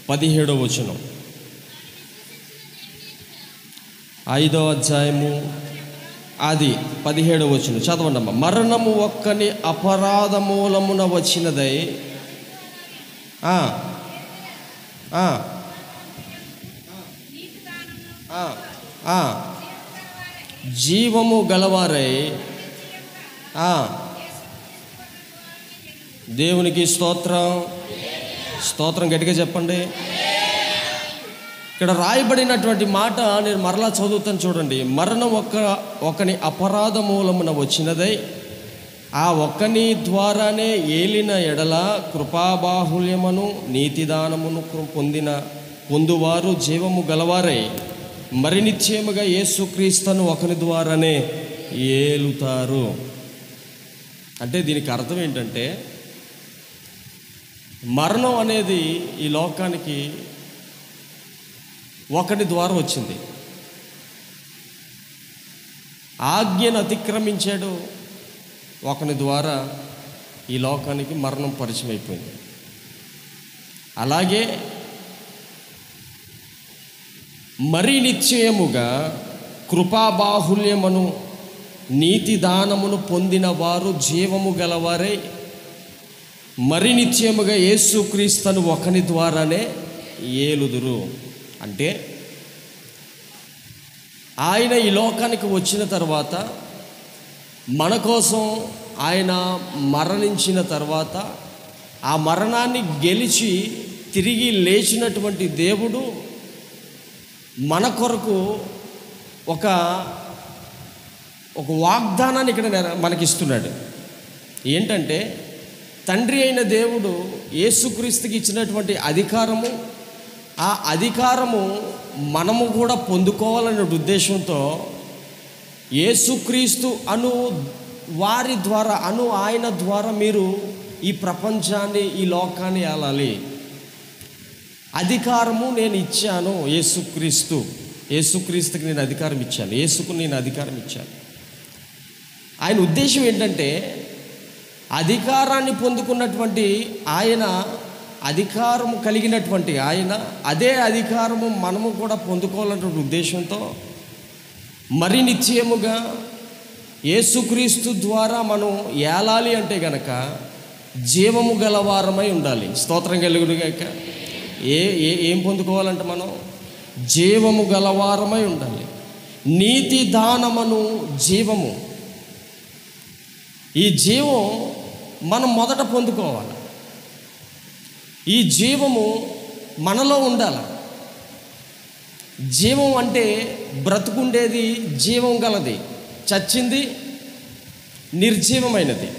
17వ వచనం, 5వ అధ్యాయము అది 17వ వచనం చదవండి అమ్మ. మరణము ఒక్కని అపరాధ మూలమున వచ్చినదై జీవము గలవారై దేవునికి స్తోత్రం. స్తోత్రం గట్టిగా చెప్పండి. ఇక్కడ రాయబడినటువంటి మాట నేను మరలా చదువుతాను చూడండి. మరణం ఒకని అపరాధ మూలమున వచ్చినదై ఆ ఒక్కని ద్వారానే ఏలిన ఎడల కృపాబాహుల్యమును నీతిదానమును పొందువారు జీవము గలవారై మరి నిశ్చయముగా యేసుక్రీస్తును ఒకని ద్వారానే ఏలుతారు. అంటే దీనికి అర్థం ఏంటంటే, మరణం అనేది ఈ లోకానికి ఒకటి ద్వారా వచ్చింది. ఆజ్ఞను అతిక్రమించాడు, ఒకని ద్వారా ఈ లోకానికి మరణం పరిచయం అయిపోయింది. అలాగే మరి నిశ్చయముగా కృపాబాహుల్యమును నీతి దానమును పొందిన వారు జీవము గలవారై మరి నిశ్చయముగా యేసుక్రీస్తును ఒకని ద్వారానే ఏలుదురు. అంటే ఆయన ఈ లోకానికి వచ్చిన తర్వాత, మన కోసం ఆయన మరణించిన తర్వాత, ఆ మరణాన్ని గెలిచి తిరిగి లేచినటువంటి దేవుడు మన కొరకు ఒక వాగ్దానాన్ని ఇక్కడ మనకిస్తున్నాడు. ఏంటంటే, తండ్రి అయిన దేవుడు యేసుక్రీస్తుకి ఇచ్చినటువంటి అధికారము, ఆ అధికారము మనము కూడా పొందుకోవాలనే ఉద్దేశంతో యేసుక్రీస్తు వారి ద్వారా ఆయన ద్వారా మీరు ఈ ప్రపంచాన్ని, ఈ లోకాన్ని ఏలాలి. అధికారము నేను ఇచ్చాను. యేసుక్రీస్తుకి నేను అధికారం ఇచ్చాను. యేసుకు నేను అధికారం ఇచ్చాను. ఆయన ఉద్దేశం ఏంటంటే, అధికారాన్ని పొందుకున్నటువంటి ఆయన, అధికారము కలిగినటువంటి ఆయన, అదే అధికారము మనము కూడా పొందుకోవాలన్నటువంటి ఉద్దేశంతో మరి నిశ్చయముగా యేసుక్రీస్తు ద్వారా మనం ఏలాలి అంటే గనక జీవము గలవారమై ఉండాలి. స్తోత్రం కలుగునుగాక. ఏం పొందుకోవాలంటే మనం జీవము గలవారమై ఉండాలి. నీతి దానమును జీవము, ఈ జీవం మనం మొదట పొందుకోవాలి. ఈ జీవము మనలో ఉండాలి. జీవం అంటే బ్రతుకుండేది, జీవం గలది, చచ్చింది, నిర్జీవమైనది.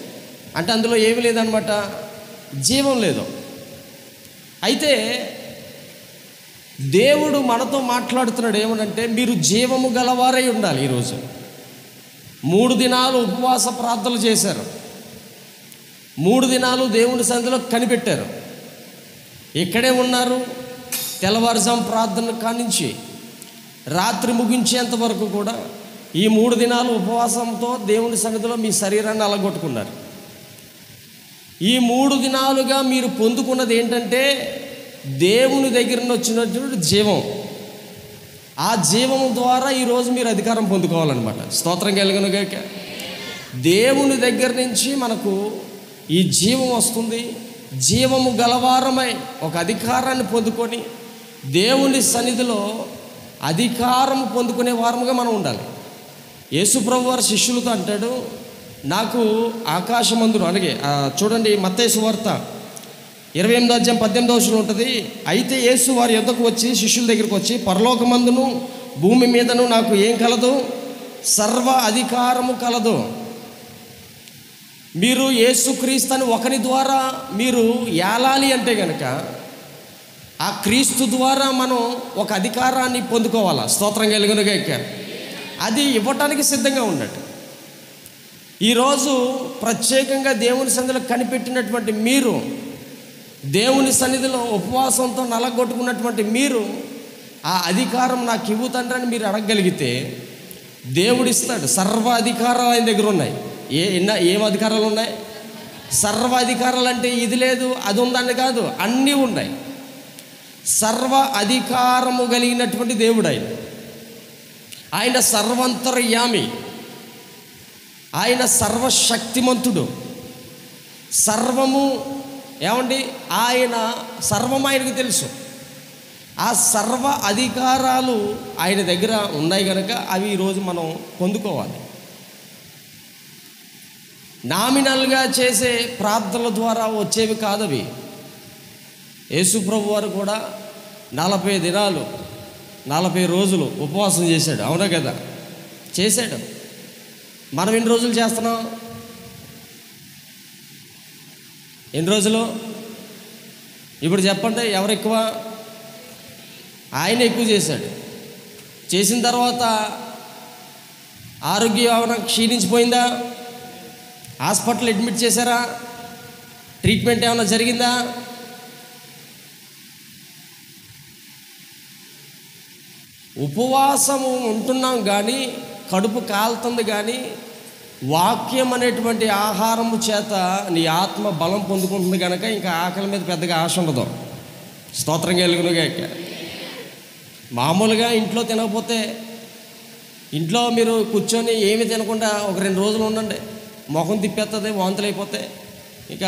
అంటే అందులో ఏమి లేదనమాట, జీవం లేదు. అయితే దేవుడు మనతో మాట్లాడుతున్నాడు ఏమనంటే, మీరు జీవము గలవారై ఉండాలి. ఈరోజు 3 దినాలు ఉపవాస ప్రార్థనలు చేశారు. 3 దినాలు దేవుని సన్నిధిలో కనిపెట్టారు. ఇక్కడే ఉన్నారు. తెల్లవారుజాము ప్రార్థన కానించి రాత్రి ముగించేంత వరకు కూడా ఈ 3 దినాలు ఉపవాసంతో దేవుని సన్నిధిలో మీ శరీరాన్ని అలగొట్టుకున్నారు. ఈ 3 దినాలుగా మీరు పొందుకున్నది ఏంటంటే, దేవుని దగ్గర వచ్చినటువంటి జీవం. ఆ జీవము ద్వారా ఈరోజు మీరు అధికారం పొందుకోవాలన్నమాట. స్తోత్రం కలుగునుగాక. దేవుని దగ్గర నుంచి మనకు ఈ జీవం వస్తుంది. జీవము గలవారమై ఒక అధికారాన్ని పొందుకొని దేవుని సన్నిధిలో అధికారం పొందుకునే వారముగా మనం ఉండాలి. యేసుప్రభు వారి శిష్యులతో అంటాడు, నాకు ఆకాశమందును, అలాగే చూడండి మత్తయి సువార్త 28వ అధ్యాయం 18వ వచనం ఉంటుంది. అయితే యేసు వారి యొద్దకు వచ్చి, శిష్యుల దగ్గరికి వచ్చి, పరలోకమందును భూమి మీదను నాకు ఏం కలదు? సర్వ అధికారము కలదు. మీరు యేసుక్రీస్తుని ఒకని ద్వారా మీరు ఏలాలి అంటే కనుక, ఆ క్రీస్తు ద్వారా మనం ఒక అధికారాన్ని పొందుకోవాలా. స్తోత్రం కలుగునుగాక. అది ఇవ్వటానికి సిద్ధంగా ఉన్నట్టు. ఈరోజు ప్రత్యేకంగా దేవుని సన్నిధిలో కనిపెట్టినటువంటి మీరు, దేవుని సన్నిధిలో ఉపవాసంతో నలగొట్టుకున్నటువంటి మీరు, ఆ అధికారం నాకు ఇవ్వు తండ్రి అని మీరు అడగగలిగితే దేవుడిస్తాడు. సర్వ అధికారాలు ఆయన దగ్గర ఉన్నాయి. ఏం అధికారాలు ఉన్నాయి? సర్వ అధికారాలు అంటే ఇది లేదు అది ఉందని కాదు, అన్నీ ఉన్నాయి. సర్వ అధికారము కలిగినటువంటి దేవుడు ఆయన. ఆయన సర్వంతర్యామి, ఆయన సర్వశక్తిమంతుడు. సర్వము ఏమండి, ఆయన సర్వం ఆయనకు తెలుసు. ఆ సర్వ అధికారాలు ఆయన దగ్గర ఉన్నాయి కనుక అవి ఈరోజు మనం పొందుకోవాలి. నామినల్గా చేసే ప్రార్థనల ద్వారా వచ్చేవి కాదవి. యేసు ప్రభు వారు కూడా 40 దినాలు 40 రోజులు ఉపవాసం చేశాడు, అవునా కదా? చేశాడు. మనం ఎన్ని రోజులు చేస్తున్నాం? ఎన్ని రోజులు? ఇప్పుడు చెప్పండి, ఎవరు ఎక్కువ? ఆయన ఎక్కువ చేశాడు. చేసిన తర్వాత ఆరోగ్యం ఏమైనా క్షీణించిపోయిందా? హాస్పిటల్ అడ్మిట్ చేశారా? ట్రీట్మెంట్ ఏమైనా జరిగిందా? ఉపవాసము ఉంటున్నాం కానీ కడుపు కాలుతుంది, కానీ వాక్యం అనేటువంటి ఆహారము చేత నీ ఆత్మ బలం పొందుకుంటుంది కనుక ఇంకా ఆకలి మీద పెద్దగా ఆశ ఉండదు. స్తోత్రం కలుగునుగా. మామూలుగా ఇంట్లో తినకపోతే, ఇంట్లో మీరు కూర్చొని ఏమి తినకుండా ఒక 2 రోజులు ఉండండి, ముఖం తిప్పేస్తుంది, వాంతులు అయిపోతే ఇక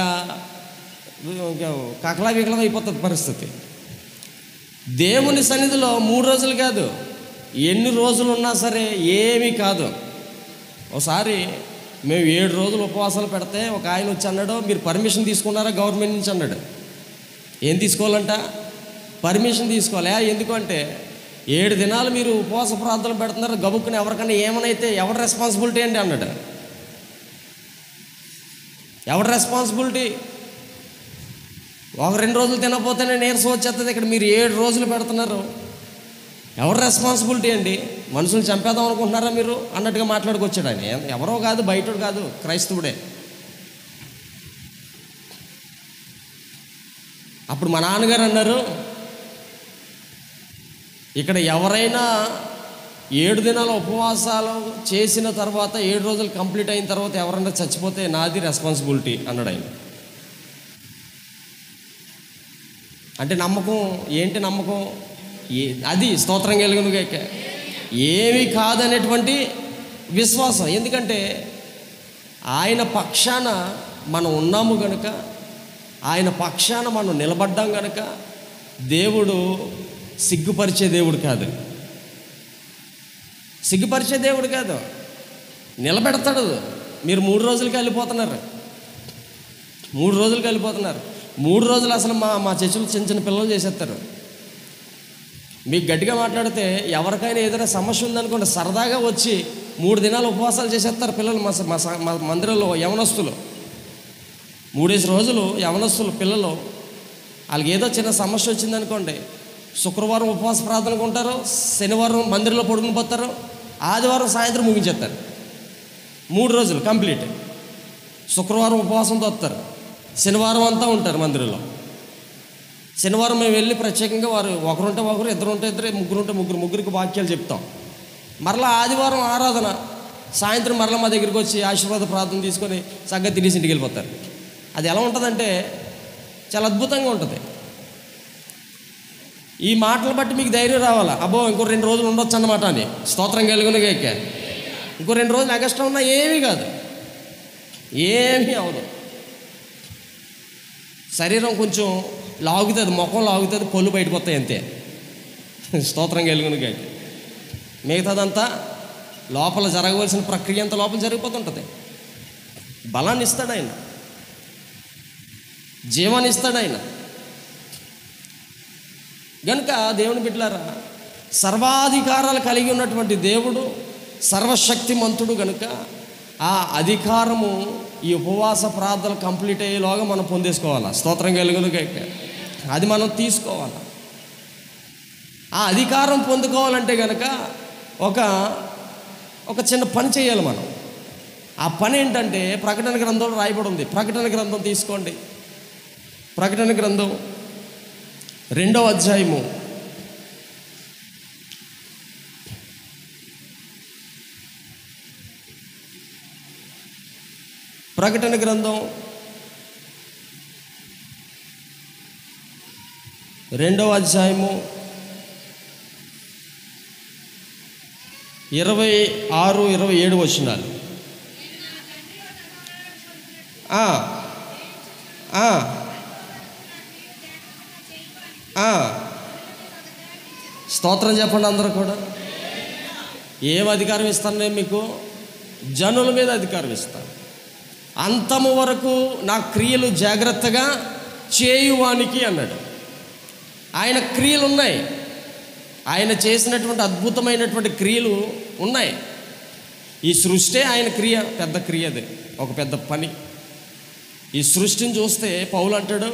కకలా వికలం అయిపోతుంది పరిస్థితి. దేవుని సన్నిధిలో 3 రోజులు కాదు, ఎన్ని రోజులు ఉన్నా సరే ఏమీ కాదు. ఒకసారి మేము 7 రోజులు ఉపవాసాలు పెడితే ఒక ఆయన వచ్చి అన్నాడు, మీరు పర్మిషన్ తీసుకున్నారా గవర్నమెంట్ నుంచి అన్నాడు. ఏం తీసుకోవాలంట? పర్మిషన్ తీసుకోవాలి. ఎందుకంటే 7 దినాలు మీరు ఉపవాస ప్రార్థనలు పెడుతున్నారు, గబుక్కుని ఎవరికైనా ఏమనైతే ఎవరి రెస్పాన్సిబిలిటీ అండి అన్నాడు. ఎవరి రెస్పాన్సిబిలిటీ? ఒక 2 రోజులు తినకపోతేనే నీరసం వచ్చేస్తుంది, ఇక్కడ మీరు 7 రోజులు పెడుతున్నారు, ఎవరి రెస్పాన్సిబిలిటీ అండి? మనుషులు చంపేద్దాం అనుకుంటున్నారా మీరు అన్నట్టుగా మాట్లాడుకొచ్చాడు ఆయన. ఎవరో కాదు, బయటోడు కాదు, క్రైస్తవుడే. అప్పుడు మా నాన్నగారు అన్నారు, ఇక్కడ ఎవరైనా 7 దినాల ఉపవాసాలు చేసిన తర్వాత 7 రోజులు కంప్లీట్ అయిన తర్వాత ఎవరైనా చచ్చిపోతే నాది రెస్పాన్సిబిలిటీ అన్నాడు ఆయన. అంటే నమ్మకం ఏంటి? నమ్మకం అది స్తోత్రం కలుగునుగా. ఏమీ కాదనేటువంటి విశ్వాసం. ఎందుకంటే ఆయన పక్షాన మనం ఉన్నాము గనుక, ఆయన పక్షాన మనం నిలబడ్డాం గనుక దేవుడు సిగ్గుపరిచే దేవుడు కాదు, సిగ్గుపరిచే దేవుడు కాదు, నిలబెడతాడు. మీరు 3 రోజులకి వెళ్ళిపోతున్నారు, 3 రోజులకి వెళ్ళిపోతున్నారు. 3 రోజులు అసలు మా చర్చలు చిన్న చిన్న పిల్లలు చేసేస్తారు. మీకు గట్టిగా మాట్లాడితే ఎవరికైనా ఏదైనా సమస్య ఉందనుకోండి, సరదాగా వచ్చి 3 దినాలు ఉపవాసాలు చేసేస్తారు పిల్లలు. మా మందిరంలో యవనస్తులు 3 రోజులు యవనస్తులు పిల్లలు, వాళ్ళకి ఏదో చిన్న సమస్య వచ్చిందనుకోండి, శుక్రవారం ఉపవాస ప్రార్థనకు ఉంటారు, శనివారం మందిరంలో పడుకుని పోతారు, ఆదివారం సాయంత్రం ముగించేస్తారు. 3 రోజులు కంప్లీట్. శుక్రవారం ఉపవాసంతో వస్తారు, శనివారం అంతా ఉంటారు మందిరంలో. శనివారం మేము వెళ్ళి ప్రత్యేకంగా వారు ఒకరుంటే ఒకరు, ఇద్దరు ఉంటే ఇద్దరు, ముగ్గురు ఉంటే ముగ్గురు, ముగ్గురికి వాక్యాలు చెప్తాం. మరలా ఆదివారం ఆరాధన సాయంత్రం మరలా మా దగ్గరికి వచ్చి ఆశీర్వాద ప్రార్థన తీసుకొని చక్కగా తినేసి ఇంటికి వెళ్ళిపోతారు. అది ఎలా ఉంటుందంటే చాలా అద్భుతంగా ఉంటుంది. ఈ మాటలు బట్టి మీకు ధైర్యం రావాలా, అబ్బో ఇంకో 2 రోజులు ఉండొచ్చు అన్నమాట అని. స్తోత్రం కలుగునుగా. ఇంకో 2 రోజులు ఎగస్ట్రా ఉన్నా ఏమీ కాదు, ఏమీ అవదు. శరీరం కొంచెం లాగుతుంది, ముఖం లాగుతుంది, పళ్ళు బయటకు వస్తాయి అంతే. స్తోత్రం కలుగునుగా. మిగతాదంతా లోపల జరగవలసిన ప్రక్రియ అంతా లోపల జరిగిపోతుంటుంది. బలాన్ని ఇస్తాడు ఆయన, జీవాన్ని ఇస్తాడు ఆయన. గనుక దేవుని బిడ్డలారా, సర్వాధికారాలు కలిగి ఉన్నటువంటి దేవుడు సర్వశక్తిమంతుడు గనుక ఆ అధికారము ఈ ఉపవాస ప్రార్థనలు కంప్లీట్ అయ్యేలోగా మనం పొందేసుకోవాలా. స్తోత్రం కలుగునుగా. అది మనం తీసుకోవాలి. ఆ అధికారం పొందుకోవాలంటే కనుక ఒక చిన్న పని చేయాలి మనం. ఆ పని ఏంటంటే ప్రకటన గ్రంథంలో రాయబడి ఉంది. ప్రకటన గ్రంథం తీసుకోండి. ప్రకటన గ్రంథం 2వ అధ్యాయము 2వ 2వ అధ్యాయము 26, 27 వచనాలు. స్తోత్రం చెప్పండి అందరూ కూడా. ఏం అధికారం ఇస్తాను నేను మీకు? జనుల మీద అధికారం ఇస్తాను. అంతము వరకు నా క్రియలు జాగ్రత్తగా చేయువానికి అన్నాడు. ఆయన క్రియలు ఉన్నాయి, ఆయన చేసినటువంటి అద్భుతమైనటువంటి క్రియలు ఉన్నాయి. ఈ సృష్టి ఆయన క్రియ, పెద్ద క్రియ, అది ఒక పెద్ద పని. ఈ సృష్టిని చూస్తే పౌలు అంటాడు,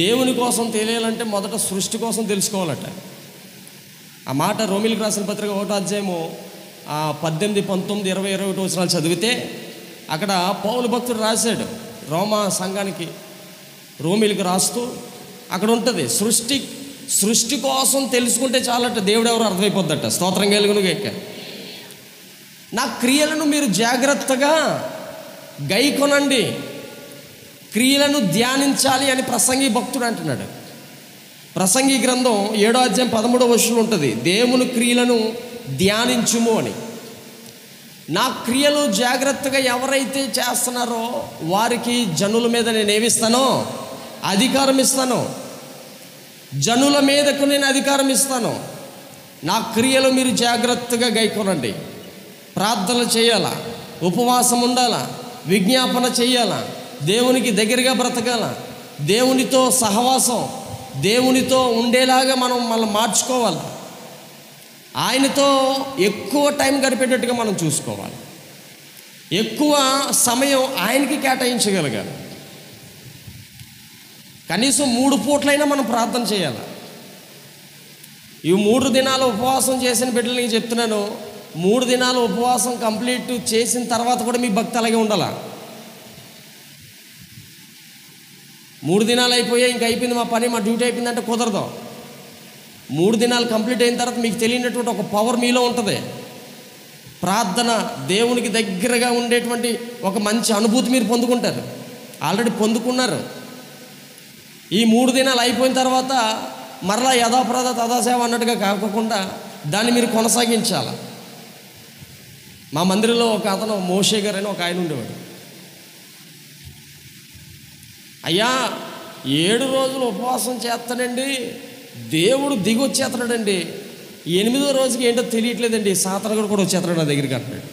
దేవుని కోసం తెలియాలంటే మొదట సృష్టి కోసం తెలుసుకోవాలట. ఆ మాట రోమిలికి రాసిన పత్రిక 1వ అధ్యాయము 18, 19, 20, 21 వచనాలు చదివితే అక్కడ పౌలు భక్తుడు రాశాడు రోమా సంఘానికి, రోమిలికి రాస్తూ అక్కడ ఉంటుంది, సృష్టి కోసం తెలుసుకుంటే చాలట దేవుడు ఎవరు అర్థమైపోద్దట. స్తోత్రం కలుగును గాక. నా క్రియలను మీరు జాగ్రత్తగా గైకొనండి, క్రియలను ధ్యానించాలి అని ప్రసంగి భక్తుడు అంటున్నాడు. ప్రసంగి గ్రంథం 7వ అధ్యాయం 13వ వచనం ఉంటుంది, దేవుని క్రియలను ధ్యానించుము అని. నా క్రియలు జాగ్రత్తగా ఎవరైతే చేస్తున్నారో వారికి జనుల మీద నేను ఏమిస్తానో అధికారం ఇస్తాను. జనుల మీదకు నేను అధికారం ఇస్తాను. నా క్రియలు మీరు జాగ్రత్తగా గైకొనండి. ప్రార్థనలు చేయాలా, ఉపవాసం ఉండాలా, విజ్ఞాపన చేయాలా, దేవునికి దగ్గరగా బ్రతకాల, దేవునితో సహవాసం, దేవునితో ఉండేలాగా మనం మార్చుకోవాలి. ఆయనతో ఎక్కువ టైం గడిపేటట్టుగా మనం చూసుకోవాలి. ఎక్కువ సమయం ఆయనకి కేటాయించగలగాలి. కనీసం 3 పూట్లైనా మనం ప్రార్థన చేయాలి. ఈ 3 దినాలు ఉపవాసం చేసిన బిడ్డలకి చెప్తున్నాను, 3 దినాలు ఉపవాసం కంప్లీట్ చేసిన తర్వాత కూడా మీ భక్తి అలాగే ఉండాలా. 3 దినాలు అయిపోయాయి, ఇంక అయిపోయింది మా పని, మా డ్యూటీ అయిపోయిందంటే కుదరదు. 3 దినాలు కంప్లీట్ అయిన తర్వాత మీకు తెలియనటువంటి ఒక పవర్ మీలో ఉంటుంది. ప్రార్థన, దేవునికి దగ్గరగా ఉండేటువంటి ఒక మంచి అనుభూతి మీరు పొందుకుంటారు, ఆల్రెడీ పొందుకున్నారు. ఈ 3 దినాలు అయిపోయిన తర్వాత మరలా యథాప్రద తదాసేవ అన్నట్టుగా కాకుండా దాన్ని మీరు కొనసాగించాలి. మా మందిరంలో ఒక అతను మోషే గారు అని ఒక ఆయన ఉండేవాడు. అయ్యా 7 రోజులు ఉపవాసం చేస్తానండి, దేవుడు దిగి వచ్చేస్తున్నాడండి, 8వ రోజుకి ఏంటో తెలియట్లేదండి, సాతనగడు కూడా వచ్చేస్తున్నాడు నా దగ్గరికి అంటున్నాడు.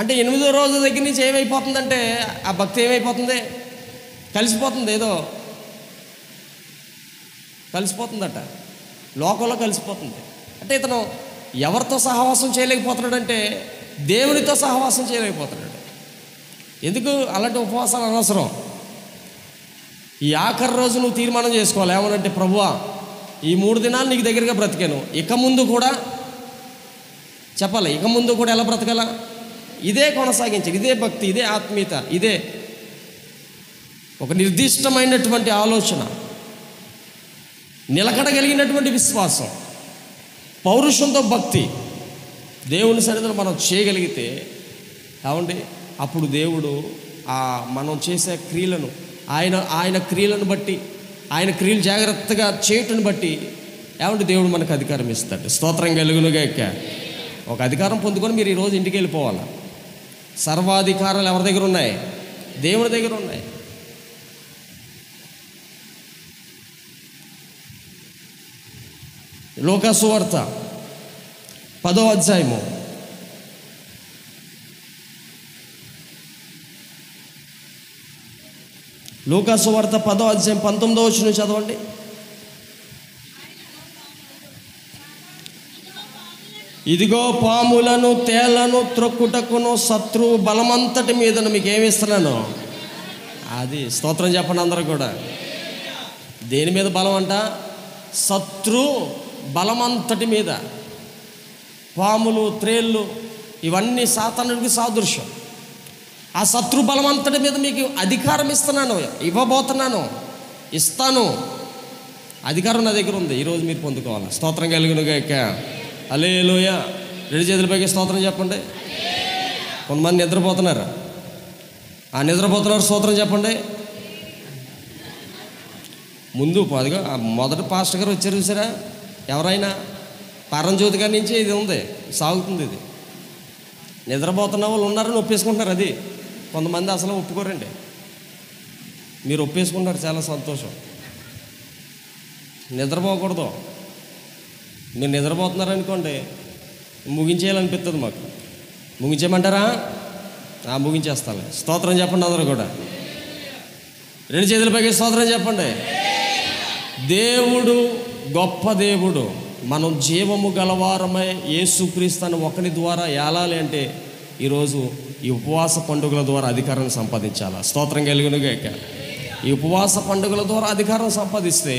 అంటే 8వ రోజు దగ్గర నుంచి ఏమైపోతుందంటే ఆ భక్తి ఏమైపోతుంది, కలిసిపోతుంది, ఏదో కలిసిపోతుందట, లోకంలో కలిసిపోతుంది. అంటే ఇతను ఎవరితో సహవాసం చేయలేకపోతున్నాడంటే దేవునితో సహవాసం చేయలేకపోతున్నాడు. ఎందుకు అలాంటి ఉపవాసాలు అనవసరం. ఈ ఆఖరి రోజు నువ్వు తీర్మానం చేసుకోవాలి, ఏమనంటే ప్రభువా ఈ 3 దినాలు నీకు దగ్గరగా బ్రతికాను, ఇక ముందు కూడా చెప్పాలి, ఇక ముందు కూడా ఎలా బ్రతకాలా, ఇదే కొనసాగించాలి, ఇదే భక్తి, ఇదే ఆత్మీయత, ఇదే ఒక నిర్దిష్టమైనటువంటి ఆలోచన, నిలకడగలిగినటువంటి విశ్వాసం, పౌరుషంతో భక్తి దేవుని సన్నిధిలో మనం చేయగలిగితే ఏమండి, అప్పుడు దేవుడు మనం చేసే క్రియలను ఆయన క్రియలను బట్టి, ఆయన క్రియలు జాగ్రత్తగా చేయటను బట్టి ఏమంటే దేవుడు మనకు అధికారం ఇస్తాడు. స్తోత్రం కలుగునుగాక. ఒక అధికారం పొందుకొని మీరు ఈరోజు ఇంటికి వెళ్ళిపోవాలి. సర్వాధికారాలు ఎవరి దగ్గర ఉన్నాయి? దేవుని దగ్గర ఉన్నాయి. లూకా సువార్త 10వ అధ్యాయము లూకా సువార్త 10వ అధ్యాయం 19వ వచనం చదవండి. ఇదిగో పాములను తేళ్లను త్రొక్కుటకును శత్రువు బలమంతటి మీదను మీకు ఏమిస్తున్నాను. అది స్తోత్రం చెప్పండి అందరూ కూడా. దేని మీద బలం అంట? శత్రు బలమంతటి మీద. పాములు, త్రేళ్ళు ఇవన్నీ సాతానుడికి సాదృశ్యం. ఆ శత్రు బలమంతటి మీద మీకు అధికారం ఇస్తున్నాను, ఇవ్వబోతున్నాను, ఇస్తాను. అధికారం నా దగ్గర ఉంది, ఈరోజు మీరు పొందుకోవాలి. స్తోత్రం కలుగునుగాక. హల్లెలూయా. 2 చేతుల పైకి స్తోత్రం చెప్పండి. కొంతమంది నిద్రపోతున్నారు, నిద్రపోతున్నారు, స్తోత్రం చెప్పండి. ముందు అదిగా మొదటి పాస్టర్ గారు వచ్చారు చూసారా, ఎవరైనా పరంజ్యోతి గారి నుంచి ఇది ఉంది, సాగుతుంది. ఇది నిద్రపోతున్న వాళ్ళు ఉన్నారని ఒప్పేసుకుంటున్నారు. అది కొంతమంది అసలు ఒప్పుకోరండి. మీరు ఒప్పేసుకుంటారు, చాలా సంతోషం. నిద్రపోకూడదు. మీరు నిద్రపోతున్నారనుకోండి, ముగించేయాలనిపిస్తుంది మాకు. ముగించేయమంటారా? ముగించేస్తాను. స్తోత్రం చెప్పండి అందరూ కూడా. 2 చేతుల పైకి స్తోత్రం చెప్పండి. దేవుడు గొప్ప దేవుడు. మనం జీవము గలవారమై యేసుక్రీస్తును ఒకని ద్వారా ఏలాలి అంటే ఈరోజు ఈ ఉపవాస పండుగల ద్వారా అధికారాన్ని సంపాదించాలి. స్తోత్రం కలుగునుగాక. ఈ ఉపవాస పండుగల ద్వారా అధికారం సంపాదిస్తే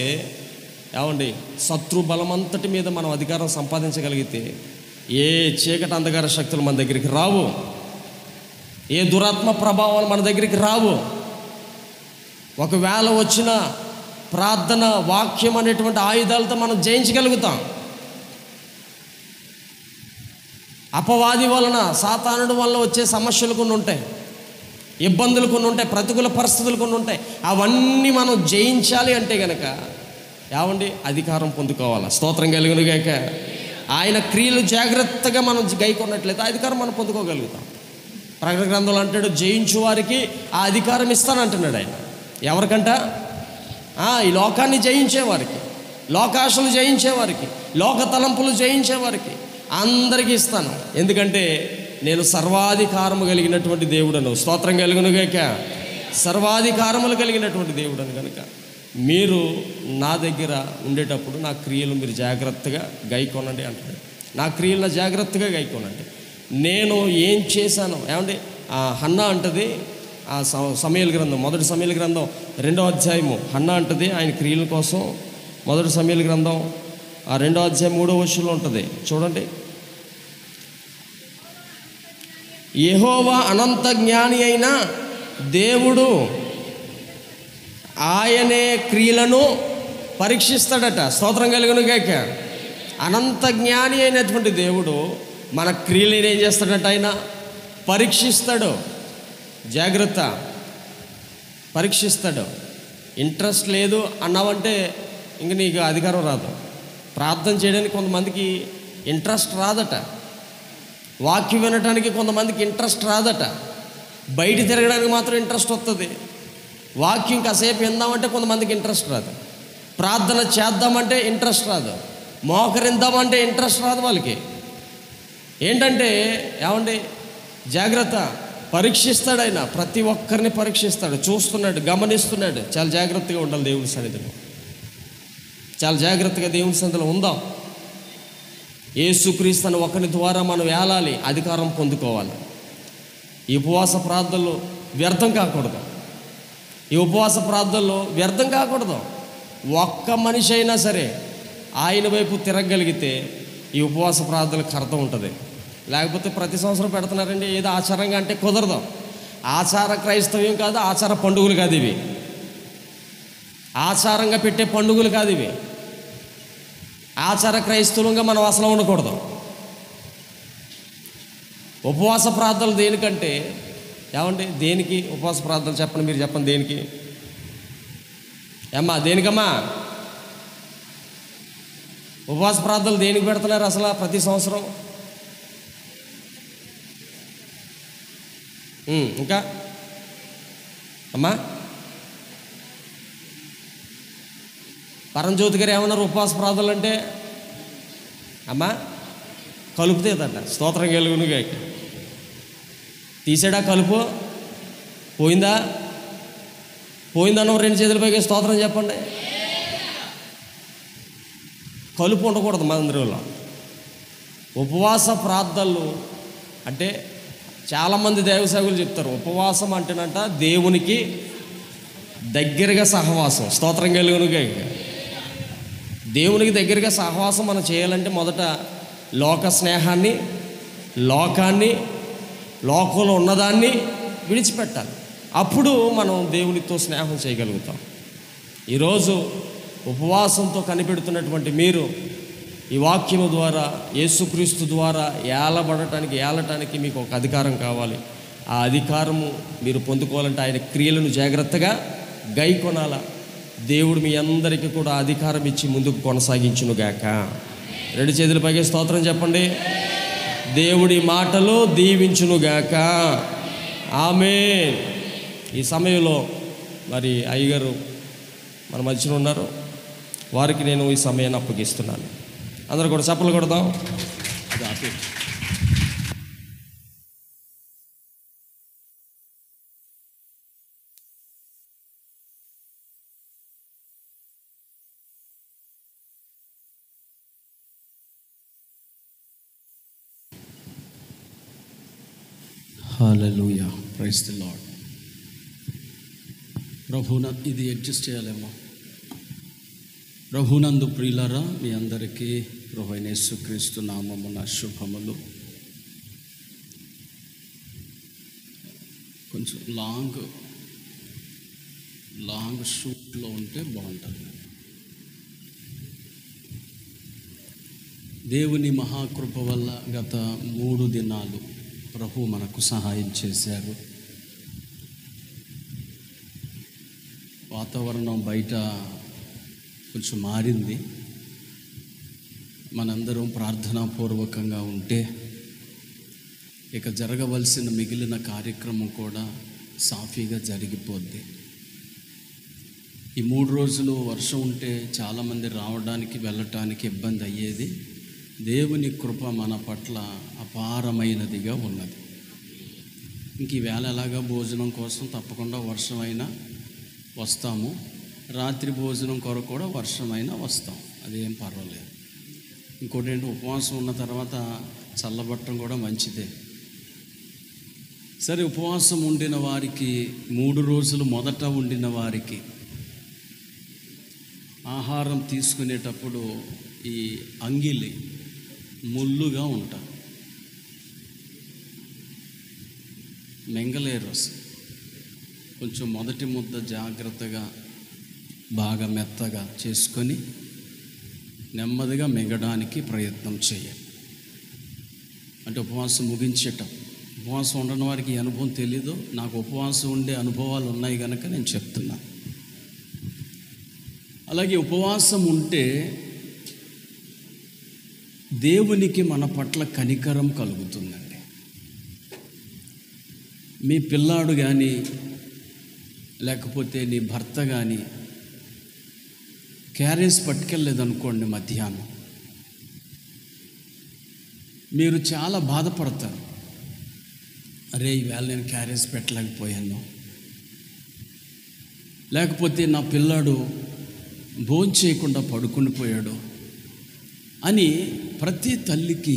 ఏమండి, శత్రు బలమంతటి మీద మనం అధికారం సంపాదించగలిగితే ఏ చీకటి అంధకార శక్తులు మన దగ్గరికి రావు, ఏ దురాత్మ ప్రభావాలు మన దగ్గరికి రావు. ఒకవేళ వచ్చిన ప్రార్థన, వాక్యం అనేటువంటి ఆయుధాలతో మనం జయించగలుగుతాం. అపవాది వలన, సాతానుడి వలన వచ్చే సమస్యలు కొన్ని ఉంటాయి, ఇబ్బందులు కొన్ని ఉంటాయి, ప్రతికూల పరిస్థితులు కొన్ని ఉంటాయి. అవన్నీ మనం జయించాలి అంటే కనుక ఏమండి, అధికారం పొందుకోవాలి. స్తోత్రం కలుగునుగాక. ఆయన క్రియలు జాగ్రత్తగా మనం గైకొన్నట్లయితే అధికారం మనం పొందుకోగలుగుతాం. ప్రకటన గ్రంథంలో అంటాడు, జయించు వారికి ఆ అధికారం ఇస్తానంటున్నాడు ఆయన. ఎవరికంట? ఈ లోకాన్ని జయించేవారికి, లోకాశలు జయించేవారికి, లోక తలంపులు జయించేవారికి అందరికీ ఇస్తాను. ఎందుకంటే నేను సర్వాధికారము కలిగినటువంటి దేవుడను. స్తోత్రం కలుగునుగాక. సర్వాధికారములు కలిగినటువంటి దేవుడను కనుక మీరు నా దగ్గర ఉండేటప్పుడు నా క్రియలు మీరు జాగ్రత్తగా గైకొనండి అంటాడు. నా క్రియలను జాగ్రత్తగా గైకొనండి. నేను ఏం చేశాను ఏమండి, హన్నా అంటది, సమయలు గ్రంథం, మొదటి సమయలు గ్రంథం 2వ అధ్యాయము, హన్నా అంటది ఆయన క్రియల కోసం. మొదటి సమయలు గ్రంథం 2వ అధ్యాయం 3వ వచనంలో ఉంటుంది చూడండి. యెహోవా అనంత జ్ఞాని అయిన దేవుడు, ఆయనే క్రియలను పరీక్షిస్తాడట. స్తోత్రం కలుగునుగాక. అనంత జ్ఞాని అయినటువంటి దేవుడు మన క్రియలను ఏం చేస్తాడట? ఆయన పరీక్షిస్తాడు. జాగ్రత్త, పరీక్షిస్తాడు. ఇంట్రెస్ట్ లేదు అన్నావంటే ఇంక నీకు అధికారం రాదు. ప్రార్థన చేయడానికి కొంతమందికి ఇంట్రెస్ట్ రాదట. వాక్యం వినడానికి కొంతమందికి ఇంట్రెస్ట్ రాదట. బయట తిరగడానికి మాత్రం ఇంట్రెస్ట్ వస్తుంది. వాక్యం కాసేపు విందామంటే కొంతమందికి ఇంట్రెస్ట్ రాదు. ప్రార్థన చేద్దామంటే ఇంట్రెస్ట్ రాదు. మోకరిందామంటే ఇంట్రెస్ట్ రాదు వాళ్ళకి. ఏంటంటే ఏమండి, జాగ్రత్త, పరీక్షిస్తాడు ఆయన. ప్రతి ఒక్కరిని పరీక్షిస్తాడు, చూస్తున్నాడు, గమనిస్తున్నాడు. చాలా జాగ్రత్తగా ఉండాలి దేవుని సన్నిధిలో. చాలా జాగ్రత్తగా దేవుని సన్నిధిలో ఉందాం. యేసుక్రీస్తును ఒకరి ద్వారా మనం ఏలాలి, అధికారం పొందుకోవాలి. ఈ ఉపవాస ప్రార్థనలు వ్యర్థం కాకూడదు. ఈ ఉపవాస ప్రార్థనలో వ్యర్థం కాకూడదు. ఒక్క మనిషి అయినా సరే ఆయన వైపు తిరగగలిగితే ఈ ఉపవాస ప్రార్థనలకు అర్థం ఉంటుంది. లేకపోతే ప్రతి సంవత్సరం పెడుతున్నారండి ఏదో ఆచారంగా అంటే కుదరదు. ఆచార క్రైస్తవ్యం కాదు, ఆచార పండుగలు కాదు ఇవి. ఆచారంగా పెట్టే పండుగలు కాదు ఇవి. ఆచార క్రైస్తవంగా మనం అసలు ఉండకూడదు. ఉపవాస ప్రార్థనలు దేనికంటే ఏమండి, దేనికి ఉపవాస ప్రార్థనలు చెప్పండి, మీరు చెప్పండి దేనికి? ఏమ్మా, దేనికమ్మా ఉపవాస ప్రార్థనలు దేనికి పెడుతున్నారు అసలు ప్రతి సంవత్సరం? ఇంకా అమ్మా, పరంజ్యోతి గారు ఏమన్నారు ఉపవాస ప్రార్థనలు అంటే? అమ్మా, కలుపుతేదట. స్తోత్రం కలుగునుగా. తీసాడా కలుపు? పోయిందా? పోయిందన్న 2 చేతుల పైకి స్తోత్రం చెప్పండి. కలుపు ఉండకూడదు మందిరంలో. ఉపవాస ప్రార్థనలు అంటే చాలామంది దైవ సేవకులు చెప్తారు, ఉపవాసం అంటేనంట దేవునికి దగ్గరగా సహవాసం. స్తోత్రం కలుగునుగా. దేవునికి దగ్గరగా సహవాసం మనం చేయాలంటే మొదట లోక స్నేహాన్ని, లోకాన్ని, లోకంలో ఉన్నదాన్ని విడిచిపెట్టాలి. అప్పుడు మనం దేవునితో స్నేహం చేయగలుగుతాం. ఈరోజు ఉపవాసంతో కనిపెడుతున్నటువంటి మీరు ఈ వాక్యము ద్వారా, యేసుక్రీస్తు ద్వారా ఏలటానికి మీకు ఒక అధికారం కావాలి. ఆ అధికారము మీరు పొందుకోవాలంటే ఆయన క్రియలను జాగ్రత్తగా గైకొనాలా. దేవుడు మీ అందరికీ కూడా అధికారం ఇచ్చి ముందుకు కొనసాగించునుగాక. రెండు చేతుల పైకి స్తోత్రం చెప్పండి. దేవుడి మాటలు దీవించునుగాక. ఆమేన్. ఈ సమయంలో మరి అయ్యగారు మన మధ్యన ఉన్నారు, వారికి నేను ఈ సమయాన్ని అప్పగిస్తున్నాను. అందరూ కూడా చప్పలు కొడదాం. హల్లెలూయా, ప్రైజ్ ది లార్డ్. ప్రభువున ఇది అడ్జస్ట్ చేయాలేమో. ప్రభునందు ప్రియులారా, మీ అందరికీ ప్రభువైన యేసుక్రీస్తు నామమున శుభములు. కొంచెం లాంగ్ షూట్లో ఉంటే బాగుంటుంది. దేవుని మహాకృప వల్ల గత 3 దినాలు ప్రభు మనకు సహాయం చేశారు. వాతావరణం బయట కొంచెం మారింది. మనందరం ప్రార్థనాపూర్వకంగా ఉంటే ఇక జరగవలసిన మిగిలిన కార్యక్రమం కూడా సాఫీగా జరిగిపోద్ది. ఈ 3 రోజులు వర్షం ఉంటే చాలామంది రావడానికి వెళ్ళటానికి ఇబ్బంది అయ్యేది. దేవుని కృప మన పట్ల అపారమైనదిగా ఉన్నది. ఇంక ఈవేళ ఎలాగా భోజనం కోసం తప్పకుండా వర్షమైనా వస్తాము, రాత్రి భోజనం కొరకు కూడా వర్షమైనా వస్తాం, అదేం పర్వాలేదు. ఇంకోటి ఏంటి, ఉపవాసం ఉన్న తర్వాత చల్లబట్టడం కూడా మంచిదే. సరే, ఉపవాసం ఉండిన వారికి 3 రోజులు మొదట ఉండిన వారికి ఆహారం తీసుకునేటప్పుడు ఈ అంగిలి ముళ్ళుగా ఉంటారు, మింగలేరు అసలు. కొంచెం మొదటి ముద్ద జాగ్రత్తగా బాగా మెత్తగా చేసుకొని నెమ్మదిగా మింగడానికి ప్రయత్నం చేయండి. అంటే ఉపవాసం ముగించేటం. ఉపవాసం ఉండని వారికి ఈ అనుభవం తెలీదు. నాకు ఉపవాసం ఉండే అనుభవాలు ఉన్నాయి కనుక నేను చెప్తున్నాను. అలాగే ఉపవాసం ఉంటే దేవునికి మన పట్ల కనికరం కలుగుతుందండి. మీ పిల్లాడు కానీ లేకపోతే నీ భర్త కానీ క్యారేజ్ పట్టుకెళ్ళలేదనుకోండి, మధ్యాహ్నం మీరు చాలా బాధపడతారు. అరే, ఈవేళ నేను క్యారేజ్ పెట్టలేకపోయాను, లేకపోతే నా పిల్లాడు భోజనం చేయకుండా పడుకుని పోయాడు అని ప్రతి తల్లికి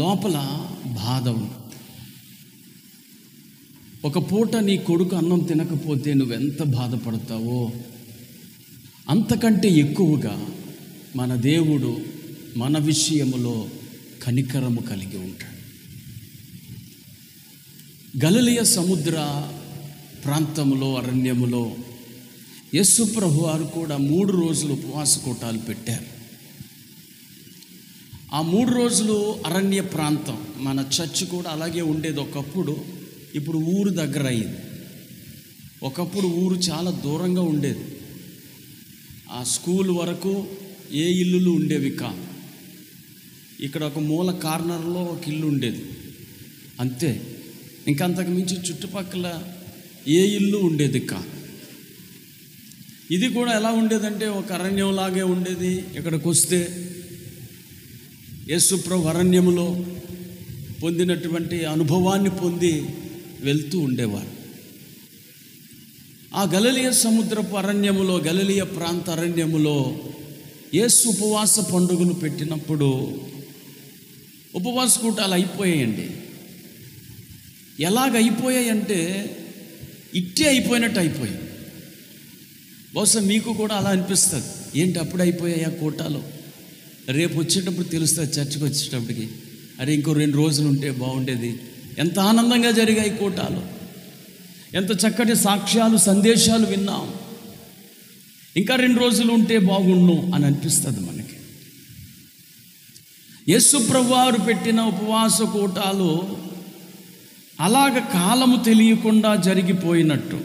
లోపల బాధ ఉంది. ఒక పూట నీ కొడుకు అన్నం తినకపోతే నువ్వెంత బాధపడతావో అంతకంటే ఎక్కువగా మన దేవుడు మన విషయములో కనికరము కలిగి ఉంటాడు. గలిలయ సముద్ర ప్రాంతంలో అరణ్యములో యేసు ప్రభువారు కూడా 3 రోజులు ఉపవాస కూటాలు పెట్టారు. ఆ 3 రోజులు అరణ్య ప్రాంతం. మన చర్చ్ కూడా అలాగే ఉండేది ఒకప్పుడు. ఇప్పుడు ఊరు దగ్గర అయింది. ఒకప్పుడు ఊరు చాలా దూరంగా ఉండేది. ఆ స్కూల్ వరకు ఏ ఇల్లులు ఉండేవి కాదు. ఇక్కడ ఒక మూల కార్నర్లో ఒక ఇల్లు ఉండేది అంతే. ఇంకంతకు మించి చుట్టుపక్కల ఏ ఇల్లు ఉండేది కాదు. ఇది కూడా ఎలా ఉండేదంటే ఒక అరణ్యంలాగే ఉండేది. ఇక్కడికి వస్తే యేసు ప్రభు అరణ్యములో పొందినటువంటి అనుభవాన్ని పొంది వెళ్తూ ఉండేవారు. ఆ గలిలయ సముద్రపు అరణ్యములో, గలిలయ ప్రాంత అరణ్యములో యేసు ఉపవాస పండుగను పెట్టినప్పుడు ఉపవాస కూటాలు అయిపోయాయండి. ఎలాగ అయిపోయాయంటే ఇట్టే అయిపోయినట్టు అయిపోయాయి. బహుశా మీకు కూడా అలా అనిపిస్తుంది. ఏంటి అప్పుడు అయిపోయాయి ఆ కూటాలు? రేపు వచ్చేటప్పుడు తెలుస్తుంది. చర్చికి వచ్చేటప్పటికి అరే ఇంకో 2 రోజులు ఉంటే బాగుండేది. ఎంత ఆనందంగా జరిగాయి కూటాలు, ఎంత చక్కటి సాక్ష్యాలు సందేశాలు విన్నాం. ఇంకా 2 రోజులు ఉంటే బాగుండు అని అనిపిస్తుంది మనకి. యేసు ప్రభువారు పెట్టిన ఉపవాస కూటాలు అలాగ కాలము తెలియకుండా జరిగిపోయినట్టు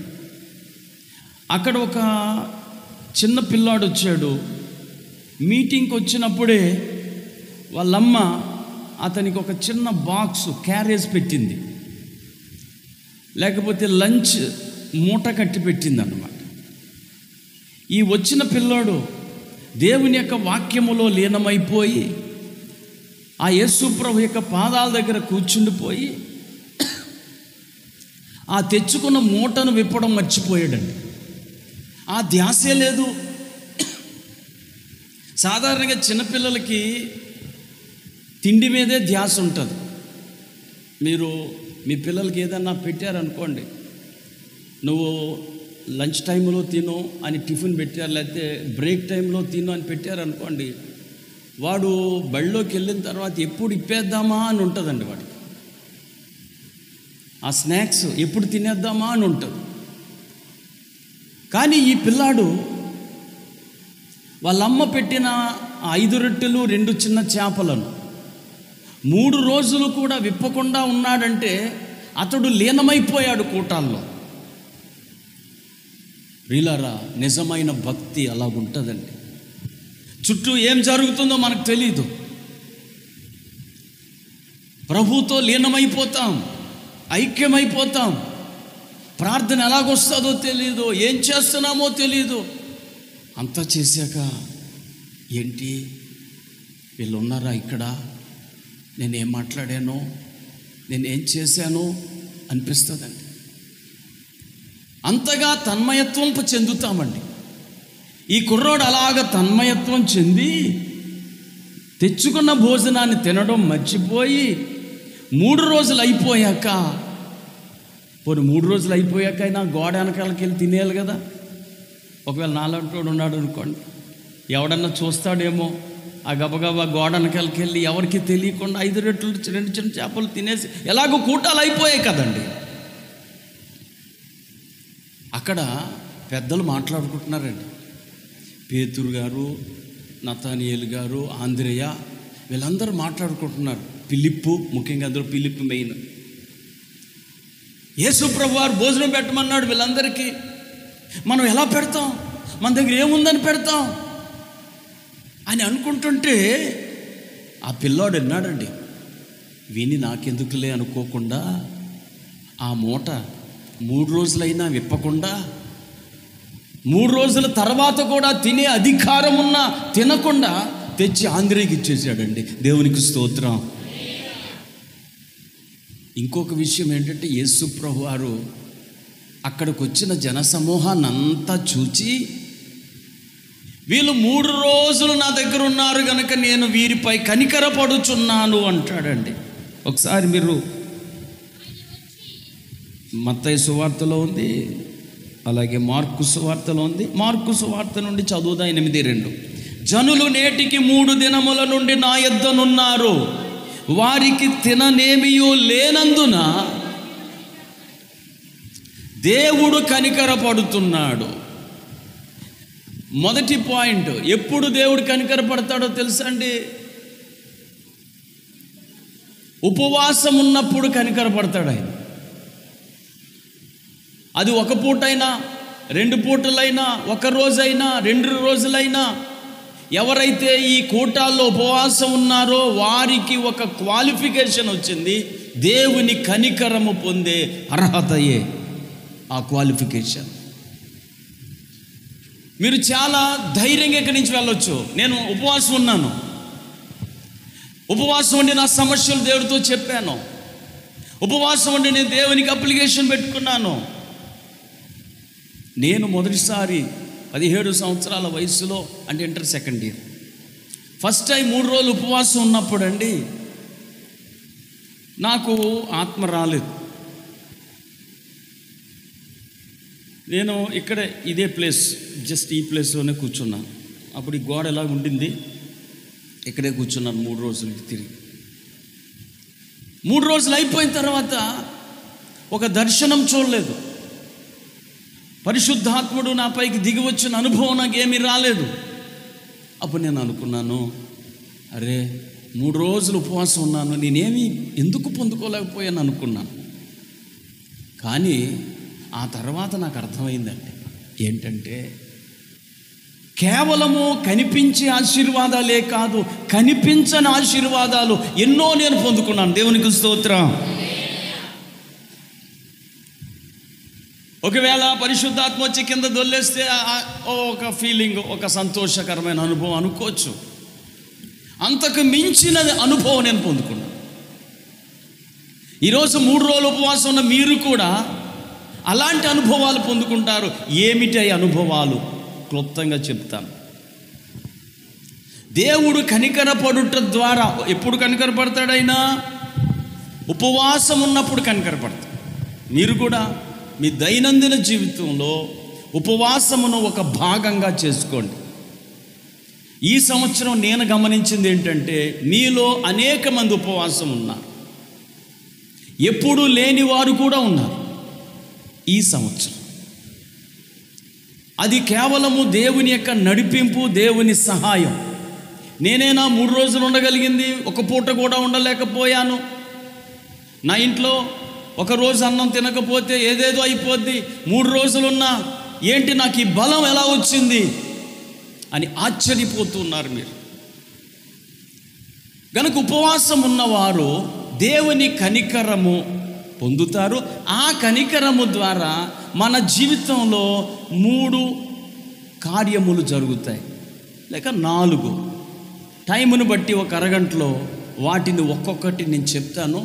అక్కడ ఒక చిన్న పిల్లాడు వచ్చాడు. మీటింగ్కి వచ్చినప్పుడే వాళ్ళమ్మ అతనికి ఒక చిన్న బాక్స్ క్యారేజ్ పెట్టింది, లేకపోతే లంచ్ మూట కట్టి పెట్టింది అన్నమాట. ఈ వచ్చిన పిల్లాడు దేవుని యొక్క వాక్యములో లీనమైపోయి ఆ యేసు ప్రభు యొక్క పాదాల దగ్గర కూర్చుండిపోయి ఆ తెచ్చుకున్న మూటను విప్పడం మర్చిపోయాడండి. ఆ ధ్యాసే లేదు. సాధారణంగా చిన్నపిల్లలకి తిండి మీదే ధ్యాస ఉంటుంది. మీరు మీ పిల్లలకి ఏదన్నా పెట్టారనుకోండి, నువ్వు లంచ్ టైంలో తిను అని టిఫిన్ పెట్టారు, లేకపోతే బ్రేక్ టైంలో తిను అని పెట్టారనుకోండి, వాడు బళ్ళలోకి వెళ్ళిన తర్వాత ఎప్పుడు ఇప్పేద్దామా అని ఉంటుందండి వాడికి. ఆ స్నాక్స్ ఎప్పుడు తినేద్దామా అని ఉంటుంది. కానీ ఈ పిల్లాడు వాళ్ళమ్మ పెట్టిన 5 రొట్టెలు 2 చిన్న చేపలను 3 రోజులు కూడా విప్పకుండా ఉన్నాడంటే అతడు లీనమైపోయాడు కూటాల్లో. ప్రియులారా, నిజమైన భక్తి అలాగుంటుందండి. చుట్టూ ఏం జరుగుతుందో మనకు తెలీదు, ప్రభుతో లీనమైపోతాం, ఐక్యమైపోతాం. ప్రార్థన ఎలాగొస్తుందో తెలీదు, ఏం చేస్తున్నామో తెలీదు. అంతా చేశాక ఏంటి వీళ్ళు ఉన్నారా ఇక్కడ, నేనేం మాట్లాడానో, నేనేం చేశానో అనిపిస్తుందండి. అంతగా తన్మయత్వం చెందుతామండి. ఈ కుర్రోడు అలాగ తన్మయత్వం చెంది తెచ్చుకున్న భోజనాన్ని తినడం మర్చిపోయి 3 రోజులు అయిపోయాక, 3 రోజులు అయిపోయాకైనా గోడ వెనకాలకి వెళ్ళి తినేయాలి కదా. ఒకవేళ నాలంటోడు ఉన్నాడు అనుకోండి, ఎవడన్నా చూస్తాడేమో, ఆ గబగబా గోడ వెనకాలకి వెళ్ళి ఎవరికి తెలియకుండా 5 రొట్టెలు 2 చిన్న చేపలు తినేసి ఎలాగో కూటాలు అయిపోయాయి కదండి. అక్కడ పెద్దలు మాట్లాడుకుంటున్నారండి. పేతురు గారు, నతానియేలు గారు, ఆంద్రేయ, వీళ్ళందరూ మాట్లాడుకుంటున్నారు. ఫిలిప్పు, ముఖ్యంగా అందరూ ఫిలిప్పు మెయిన్. యేసు ప్రభు వారు భోజనం పెట్టమన్నాడు వీళ్ళందరికీ. మనం ఎలా పెడతాం, మన దగ్గర ఏముందని పెడతాం అని అనుకుంటుంటే ఆ పిల్లాడు విన్నాడండి. విని నాకెందుకులే అనుకోకుండా ఆ మూట 3 రోజులైనా విప్పకుండా, 3 రోజుల తర్వాత కూడా తినే అధికారం ఉన్నా తినకుండా తెచ్చి ఆంధ్రేయకి ఇచ్చేసాడండి. దేవునికి స్తోత్రం. ఇంకొక విషయం ఏంటంటే, యేసు ప్రభు వారు అక్కడికి వచ్చిన జనసమూహాన్ని అంతా చూచి, వీళ్ళు 3 రోజులు నా దగ్గర ఉన్నారు కనుక నేను వీరిపై కనికరపడుచున్నాను అంటాడండి. ఒకసారి మీరు మత్తయి సువార్తలో ఉంది, అలాగే మార్కు సువార్తలో ఉంది. మార్కు సువార్త నుండి చదువుదా 8:2. జనులు నేటికి 3 దినముల నుండి నా యొద్దనున్నారు, వారికి తిననేమియూ లేనందున దేవుడు కనికరపడుతున్నాడు. మొదటి పాయింట్, ఎప్పుడు దేవుడు కనికరపడతాడో తెలుసా అండి? ఉపవాసం ఉన్నప్పుడు కనికరపడతాడు ఆయన. అది 1 పూటైనా 2 పూటలైనా, 1 రోజైనా 2 రోజులైనా, ఎవరైతే ఈ కూటాల్లో ఉపవాసం ఉన్నారో వారికి ఒక క్వాలిఫికేషన్ వచ్చింది. దేవుని కనికరము పొందే అర్హతయే ఆ క్వాలిఫికేషన్. మీరు చాలా ధైర్యంగా ఇక్కడి నుంచి వెళ్ళొచ్చు. నేను ఉపవాసం ఉన్నాను, ఉపవాసం ఉండి నా సమస్యలు దేవుడితో చెప్పాను, ఉపవాసం ఉండి నేను దేవునికి అప్లికేషన్ పెట్టుకున్నాను. నేను మొదటిసారి 17 సంవత్సరాల వయసులో, అంటే inter second year, first time 3 రోజులు ఉపవాసం ఉన్నప్పుడు అండి నాకు ఆత్మ రాలేదు. నేను ఇక్కడ ఇదే ప్లేస్, జస్ట్ ఈ ప్లేస్లోనే కూర్చున్నాను. అప్పుడు ఈ గోడ ఎలా ఉండింది, ఇక్కడే కూర్చున్నాను 3 రోజులు తిరిగి. 3 రోజులు అయిపోయిన తర్వాత ఒక దర్శనం చూడలేదు. పరిశుద్ధాత్ముడు నా పైకి దిగి వచ్చిన అనుభవం నాకేమీ రాలేదు. అప్పుడు నేను అనుకున్నాను, అరే 3 రోజులు ఉపవాసం ఉన్నాను, నేనేమి ఎందుకు పొందుకోలేకపోయాను అనుకున్నాను. కానీ ఆ తర్వాత నాకు అర్థమైందండి, ఏంటంటే కేవలము కనిపించే ఆశీర్వాదాలే కాదు, కనిపించని ఆశీర్వాదాలు ఎన్నో నేను పొందుకున్నాను. దేవునికి స్తోత్రం. ఒకవేళ పరిశుద్ధాత్మ వచ్చి కింద దొల్లేస్తే ఒక ఫీలింగ్, ఒక సంతోషకరమైన అనుభవం అనుకోవచ్చు. అంతకు మించిన అనుభవం నేను పొందుకున్నాను. ఈరోజు 3 రోజులు ఉపవాసం ఉన్న మీరు కూడా అలాంటి అనుభవాలు పొందుకుంటారు. ఏమిటి అనుభవాలు? క్లుప్తంగా చెప్తాను. దేవుడు కనికరపడుట ద్వారా, ఎప్పుడు కనికరపడతాడైనా? ఉపవాసం ఉన్నప్పుడు కనికరపడతాడు. మీరు కూడా మీ దైనందిన జీవితంలో ఉపవాసమును ఒక భాగంగా చేసుకోండి. ఈ సంవత్సరం నేను గమనించింది ఏంటంటే, మీలో అనేక మంది ఉపవాసం ఉన్నారు, ఎప్పుడూ లేని వారు కూడా ఉన్నారు. ఈ సంవత్సరం అది కేవలము దేవుని యొక్క నడిపింపు, దేవుని సహాయం. నేనేనా 3 రోజులు ఉండగలిగింది? ఒక పూట కూడా ఉండలేకపోయాను. నా ఇంట్లో ఒక రోజు అన్నం తినకపోతే ఏదేదో అయిపోద్ది. 3 రోజులున్నా ఏంటి నాకు ఈ బలం ఎలా వచ్చింది అని ఆశ్చర్యపోతున్నారు మీరు. కనుక ఉపవాసం ఉన్నవారు దేవుని కనికరము పొందుతారు. ఆ కనికరము ద్వారా మన జీవితంలో 3 కార్యములు జరుగుతాయి, లేక 4. టైమును బట్టి ఒక అరగంటలో వాటిని ఒక్కొక్కటి నేను చెప్తాను.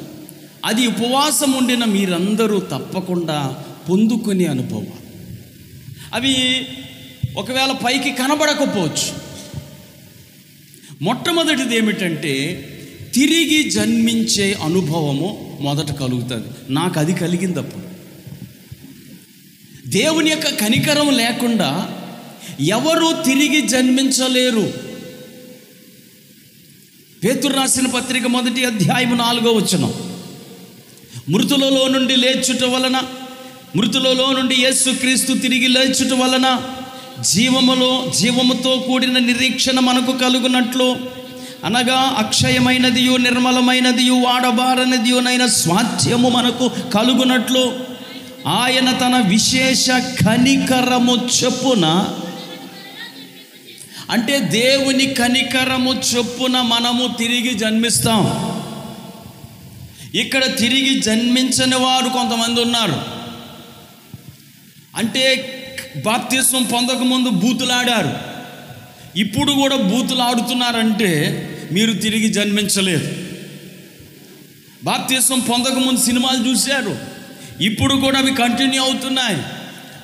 అది ఉపవాసం ఉండిన మీరందరూ తప్పకుండా పొందుకునే అనుభవం. అవి ఒకవేళ పైకి కనబడకపోవచ్చు. మొట్టమొదటిది ఏమిటంటే, తిరిగి జన్మించే అనుభవము మొదట కలుగుతుంది. నాకు అది కలిగింది అప్పుడు. దేవుని యొక్క కనికరం లేకుండా ఎవరు తిరిగి జన్మించలేరు. పేతురు రాసిన పత్రిక 1వ అధ్యాయం 4వ వచనం, మృతులలో నుండి లేచుట వలన, మృతులలో నుండి యేసుక్రీస్తు తిరిగి లేచుట వలన జీవముతో కూడిన నిరీక్షణ మనకు కలుగునట్లు, అనగా అక్షయమైనదియు నిర్మలమైనదియు వాడబారనిదియునైన స్వాస్థ్యము మనకు కలుగునట్లు ఆయన తన విశేష కనికరము చొప్పున, అంటే దేవుని కనికరము చొప్పున మనము తిరిగి జన్మిస్తాం. ఇక్కడ తిరిగి జన్మించని వారు కొంతమంది ఉన్నారు. అంటే బాప్తిస్మం పొందకముందు బూతులాడారు, ఇప్పుడు కూడా బూతులు ఆడుతున్నారంటే మీరు తిరిగి జన్మించలేదు. బాప్తిస్మం పొందకముందు సినిమాలు చూశారు, ఇప్పుడు కూడా అవి కంటిన్యూ అవుతున్నాయి.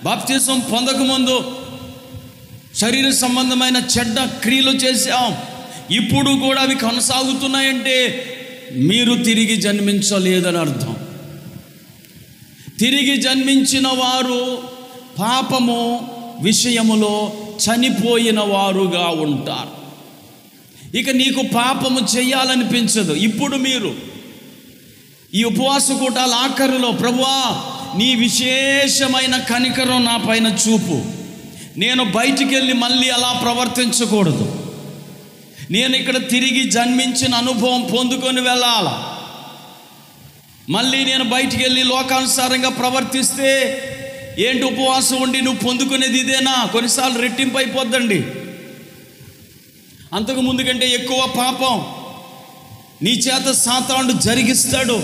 బాప్తిస్మం పొందకముందు శరీర సంబంధమైన చెడ్డ క్రియలు చేశాం, ఇప్పుడు కూడా అవి కొనసాగుతున్నాయంటే మీరు తిరిగి జన్మించలేదని అర్థం. తిరిగి జన్మించిన వారు పాపము విషయములో చనిపోయిన వారుగా ఉంటారు. ఇక నీకు పాపము చేయాలనిపించదు. ఇప్పుడు మీరు ఈ ఉపవాస కూటాల ఆఖరిలో, ప్రభువా నీ విశేషమైన కనికరం నా పైన చూపు, నేను బయటికి వెళ్ళి మళ్ళీ అలా ప్రవర్తించకూడదు, నేను ఇక్కడ తిరిగి జన్మించిన అనుభవం పొందుకొని వెళ్ళాలా, మళ్ళీ నేను బయటికి వెళ్ళి లోకానుసారంగా ప్రవర్తిస్తే ఏంటి ఉపవాసం ఉండి నువ్వు పొందుకునేది ఇదేనా? కొన్నిసార్లు రెట్టింపు అయిపోద్దండి, అంతకు ముందు కంటే ఎక్కువ పాపం నీ చేత సాతానుడు జరిగిస్తాడు.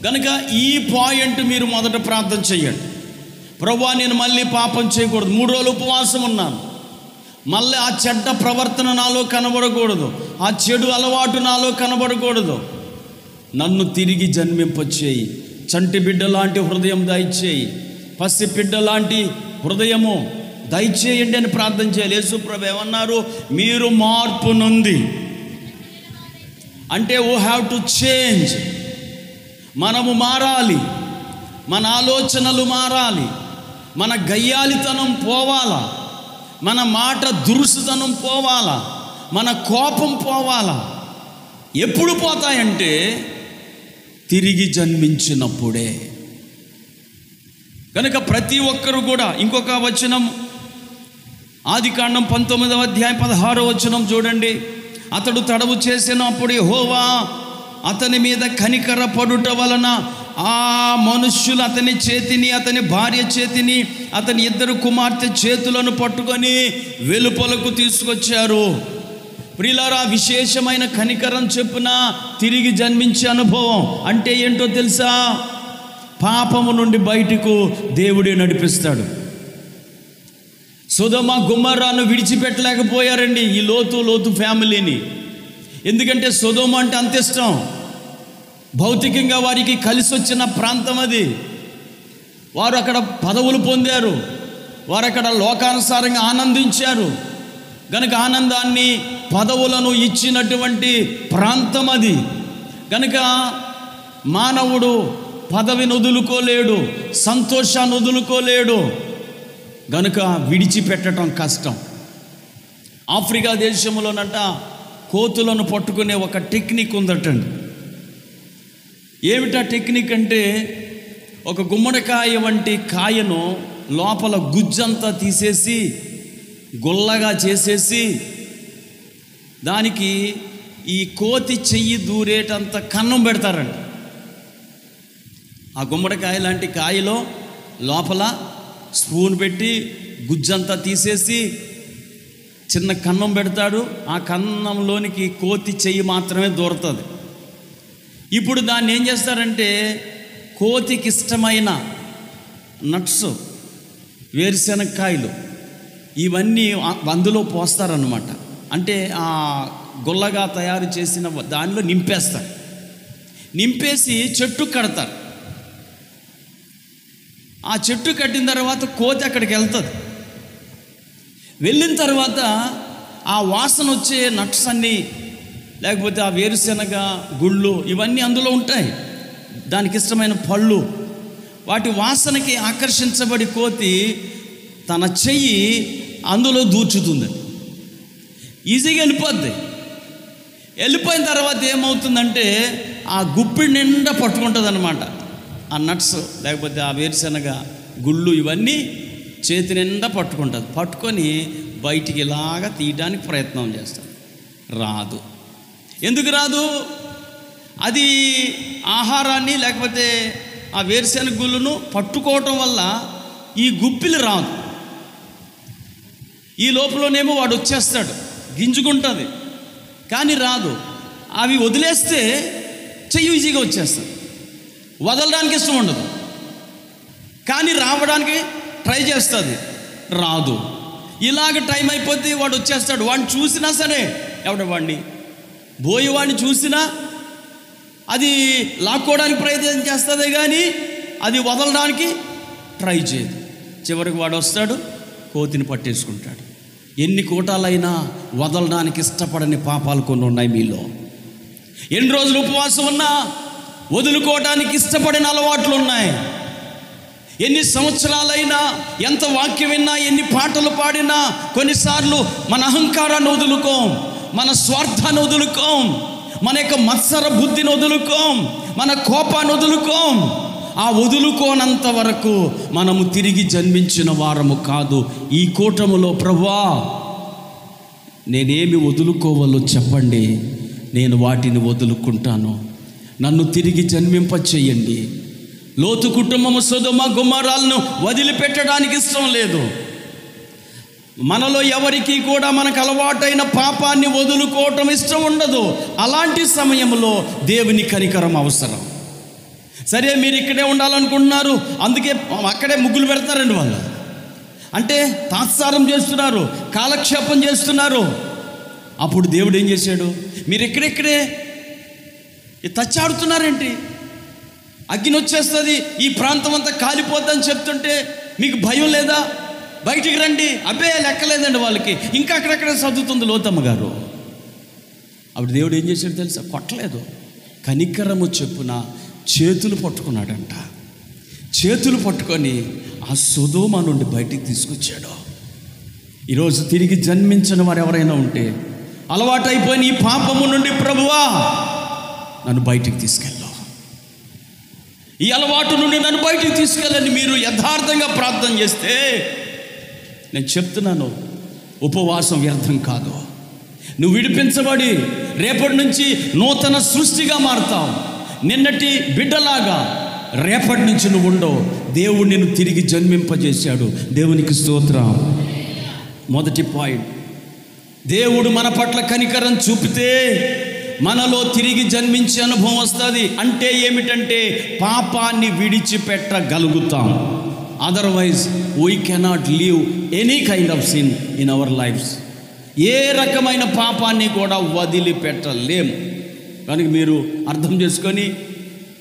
కనుక ఈ పాయింట్ మీరు మొదట ప్రార్థన చేయండి. ప్రభువా నేను మళ్ళీ పాపం చేయకూడదు, 3 రోజులు ఉపవాసం ఉన్నాను, మళ్ళీ ఆ చెడ్డ ప్రవర్తన నాలో కనబడకూడదు, ఆ చెడు అలవాటు నాలో కనబడకూడదు, నన్ను తిరిగి జన్మింపచేయి, చంటి బిడ్డ లాంటి హృదయం దయచేయి, పసి బిడ్డ లాంటి హృదయము దయచేయండి అని ప్రార్థన చేయాలి. యేసుప్రభు ఏమన్నారు? మీరు మార్పు నొంది, అంటే వీ హ్యావ్ టు చేంజ్. మనము మారాలి, మన ఆలోచనలు మారాలి, మన గయ్యాలితనం పోవాలా, మన మాట దురుసుతనం పోవాలా, మన కోపం పోవాలా. ఎప్పుడు పోతాయంటే తిరిగి జన్మించినప్పుడే. కనుక ప్రతి ఒక్కరు కూడా, ఇంకొక వచనం ఆదికాండం 19వ అధ్యాయం 16వ వచనం చూడండి. అతడు తడవు చేసినప్పుడు యెహోవా అతని మీద కనికర పడుట వలన ఆ మనుష్యులు అతని చేతిని, అతని భార్య చేతిని, అతని 2 కుమార్తె చేతులను పట్టుకొని వెలుపలకు తీసుకొచ్చారు. ప్రియులారా, విశేషమైన కనికరం చెప్పున తిరిగి జన్మించే అనుభవం అంటే ఏంటో తెలుసా? పాపము నుండి బయటకు దేవుడే నడిపిస్తాడు. సొదొమ గొమొర్రాను విడిచిపెట్టలేకపోయారండి ఈ లోతు ఫ్యామిలీని. ఎందుకంటే సొదొమ అంటే అంత ఇష్టం. భౌతికంగా వారికి కలిసి వచ్చిన ప్రాంతం అది. వారు అక్కడ పదవులు పొందారు, వారు అక్కడ లోకానుసారంగా ఆనందించారు. గనుక ఆనందాన్ని, పదవులను ఇచ్చినటువంటి ప్రాంతం అది. గనుక మానవుడు పదవిని వదులుకోలేడు, సంతోషాన్ని వదులుకోలేడు. గనుక విడిచిపెట్టడం కష్టం. ఆఫ్రికా దేశంలోనంట కోతులను పట్టుకునే ఒక టెక్నిక్ ఉందటండి. ఏమిటా టెక్నిక్ అంటే, ఒక గుమ్మడికాయ వంటి కాయను లోపల గుజ్జంతా తీసేసి గుల్లగా చేసేసి దానికి ఈ కోతి చెయ్యి దూరేటంత కన్నం పెడతారండి. ఆ గుమ్మడికాయ లాంటి కాయలో లోపల స్పూన్ పెట్టి గుజ్జంతా తీసేసి చిన్న కన్నం పెడతాడు. ఆ కన్నంలోనికి కోతి చెయ్యి మాత్రమే దూరుతుంది. ఇప్పుడు దాన్ని ఏం చేస్తారంటే, కోతికి ఇష్టమైన నట్స్, వేరుశెనక్కాయలు ఇవన్నీ అందులో పోస్తారన్నమాట. అంటే ఆ గుల్లగా తయారు చేసిన దానిలో నింపేస్తారు. నింపేసి చెట్టు కడతారు. ఆ చెట్టు కట్టిన తర్వాత కోతి అక్కడికి వెళ్తుంది. వెళ్ళిన తర్వాత ఆ వాసన వచ్చే నట్స్ అన్నీ, లేకపోతే ఆ వేరుశెనగ గుళ్ళు ఇవన్నీ అందులో ఉంటాయి. దానికి ఇష్టమైన పళ్ళు, వాటి వాసనకి ఆకర్షించబడి కోతి తన చెయ్యి అందులో దూర్చుతుంది. ఈజీగా వెళ్ళిపోద్ది. వెళ్ళిపోయిన తర్వాత ఏమవుతుందంటే, ఆ గుప్పిడి నిండా పట్టుకుంటుంది అన్నమాట. ఆ నట్స్ లేకపోతే ఆ వేరుశెనగ గుళ్ళు ఇవన్నీ చేతి నిండా పట్టుకుంటుంది. పట్టుకొని బయటికి ఇలాగా తీయడానికి ప్రయత్నం చేస్తుంది. రాదు. ఎందుకు రాదు? అది ఆహారాన్ని లేకపోతే ఆ వేరుశెనగ గుళ్ళను పట్టుకోవటం వల్ల ఈ గుప్పిలు రాదు. ఈ లోపలనేమో వాడు వచ్చేస్తాడు, గింజుకుంటుంది, కానీ రాదు. అవి వదిలేస్తే చెయ్యి ఈజీగా వచ్చేస్తుంది. వదలడానికి ఇష్టం ఉండదు, కానీ రావడానికి ట్రై చేస్తుంది, రాదు. ఇలాగ టైం అయిపోతే వాడు వచ్చేస్తాడు. వాడిని చూసినా సరే, వాడిని బోయేవాడిని చూసినా అది లాక్కోవడానికి ప్రయత్నం చేస్తుంది, కానీ అది వదలడానికి ట్రై చేయదు. చివరికి వాడు వస్తాడు, కోతిని పట్టేసుకుంటాడు. ఎన్ని కోటాలైనా వదలడానికి ఇష్టపడని పాపాలు కొన్ని ఉన్నాయి మీలో. ఎన్ని రోజులు ఉపవాసం ఉన్నా వదులుకోవడానికి ఇష్టపడిన అలవాట్లు ఉన్నాయి. ఎన్ని సంవత్సరాలైనా, ఎంత వాక్యం విన్నా, ఎన్ని పాటలు పాడినా కొన్నిసార్లు మన అహంకారాన్ని వదులుకోం, మన స్వార్థాన్ని వదులుకోం, మన యొక్క మత్సర బుద్ధిని వదులుకోం, మన కోపాన్ని వదులుకోం. ఆ వదులుకోనంత వరకు మనము తిరిగి జన్మించిన వారము కాదు. ఈ కూటములో ప్రభువా నేనేమి వదులుకోవాలో చెప్పండి, నేను వాటిని వదులుకుంటాను, నన్ను తిరిగి జన్మింప చెయ్యండి. లోతు కుటుంబము సొదొమ గొమొర్రాలను వదిలిపెట్టడానికి ఇష్టం లేదు. మనలో ఎవరికి కూడా మనకు అలవాటైన పాపాన్ని వదులుకోవటం ఇష్టం ఉండదు. అలాంటి సమయంలో దేవుని కనికరం అవసరం. సరే, మీరు ఇక్కడే ఉండాలనుకుంటున్నారు, అందుకే అక్కడే ముగ్గులు పెడతారండి వాళ్ళు. అంటే తాత్సారం చేస్తున్నారు, కాలక్షేపం చేస్తున్నారు. అప్పుడు దేవుడు ఏం చేశాడు? మీరు ఇక్కడే తచ్చాడుతున్నారేంటి? అగ్ని వచ్చేస్తుంది, ఈ ప్రాంతం అంతా కాలిపోద్దని చెప్తుంటే మీకు భయం లేదా? బయటికి రండి. అబ్బే లెక్కలేదండి వాళ్ళకి, ఇంకా అక్కడెక్కడ చదువుతుంది లోతమ్మ గారు. అప్పుడు దేవుడు ఏం చేశాడు తెలుసా? కొట్టలేదు, కనికరము చెప్పున చేతులు పట్టుకున్నాడంట. చేతులు పట్టుకొని ఆ సొదొమ నుండి బయటికి తీసుకొచ్చాడు. ఈరోజు తిరిగి జన్మించిన వారు ఎవరైనా ఉంటే, అలవాటైపోయిన ఈ పాపము నుండి ప్రభువా నన్ను బయటికి తీసుకెళ్ళు, ఈ అలవాటు నుండి నన్ను బయటికి తీసుకెళ్ళని మీరు యథార్థంగా ప్రార్థన చేస్తే, నేను చెప్తున్నాను, ఉపవాసం వ్యర్థం కాదు. నువ్వు విడిపించబడి రేపటి నుంచి నూతన సృష్టిగా మారుతావు. నిన్నటి బిడ్డలాగా రేపటి నుంచి నువ్వు ఉండవు. దేవుడు నిన్ను తిరిగి జన్మింపజేశాడు. దేవునికి స్తోత్రం. మొదటి పాయింట్, దేవుడు మన పట్ల కనికరం చూపితే మనలో తిరిగి జన్మించే అనుభవం వస్తుంది. అంటే ఏమిటంటే పాపాన్ని విడిచిపెట్టగలుగుతాం. Otherwise we cannot leave any kind of sin in our lives. ఏ రకమైన పాపాన్ని కూడా వదిలిపెట్టలేము. కనుక మీరు అర్థం చేసుకొని,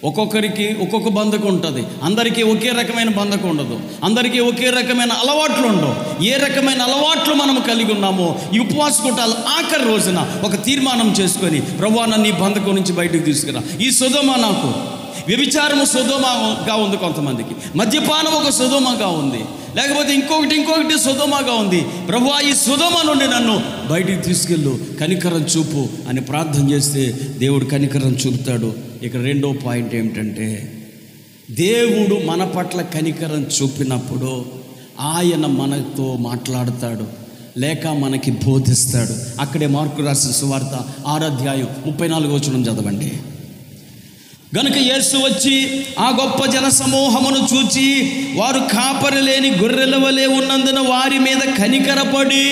ఒక్కొక్కరికి ఒక్కొక్క బంధకం ఉంటుంది. అందరికీ ఒకే రకమైన బంధకం ఉండదు. అందరికీ ఒకే రకమైన అలవాట్లు ఉండవు. ఏ రకమైన అలవాట్లు మనం కలిగి ఉన్నామో ఈ ఉపవాస కూటాలు ఆఖరి రోజున ఒక తీర్మానం చేసుకొని, ప్రభువా నన్ను ఈ బంధకం నుంచి బయటకు తీసుకురా. ఈ సొదొమ, నాకు వ్యభిచారము సొదొమగా ఉంది, కొంతమందికి మద్యపానం ఒక సొదొమగా ఉంది, లేకపోతే ఇంకొకటి సొదొమగా ఉంది. ప్రభువా ఈ సొదొమ నుండి నన్ను బయటికి తీసుకెళ్ళు, కనికరం చూపు అని ప్రార్థన చేస్తే దేవుడు కనికరం చూపుతాడు. ఇక రెండో పాయింట్ ఏమిటంటే, దేవుడు మన పట్ల కనికరం చూపినప్పుడు ఆయన మనతో మాట్లాడతాడు, లేక మనకి బోధిస్తాడు. అక్కడే మార్కు రాసిన సువార్త 6వ అధ్యాయం 34వ వచనం చదవండి. గనుక యేసు వచ్చి ఆ గొప్ప జన సమూహమును చూచి, వారు కాపరి లేని గొర్రెల వలె ఉన్నందున వారి మీద కనికరపడి.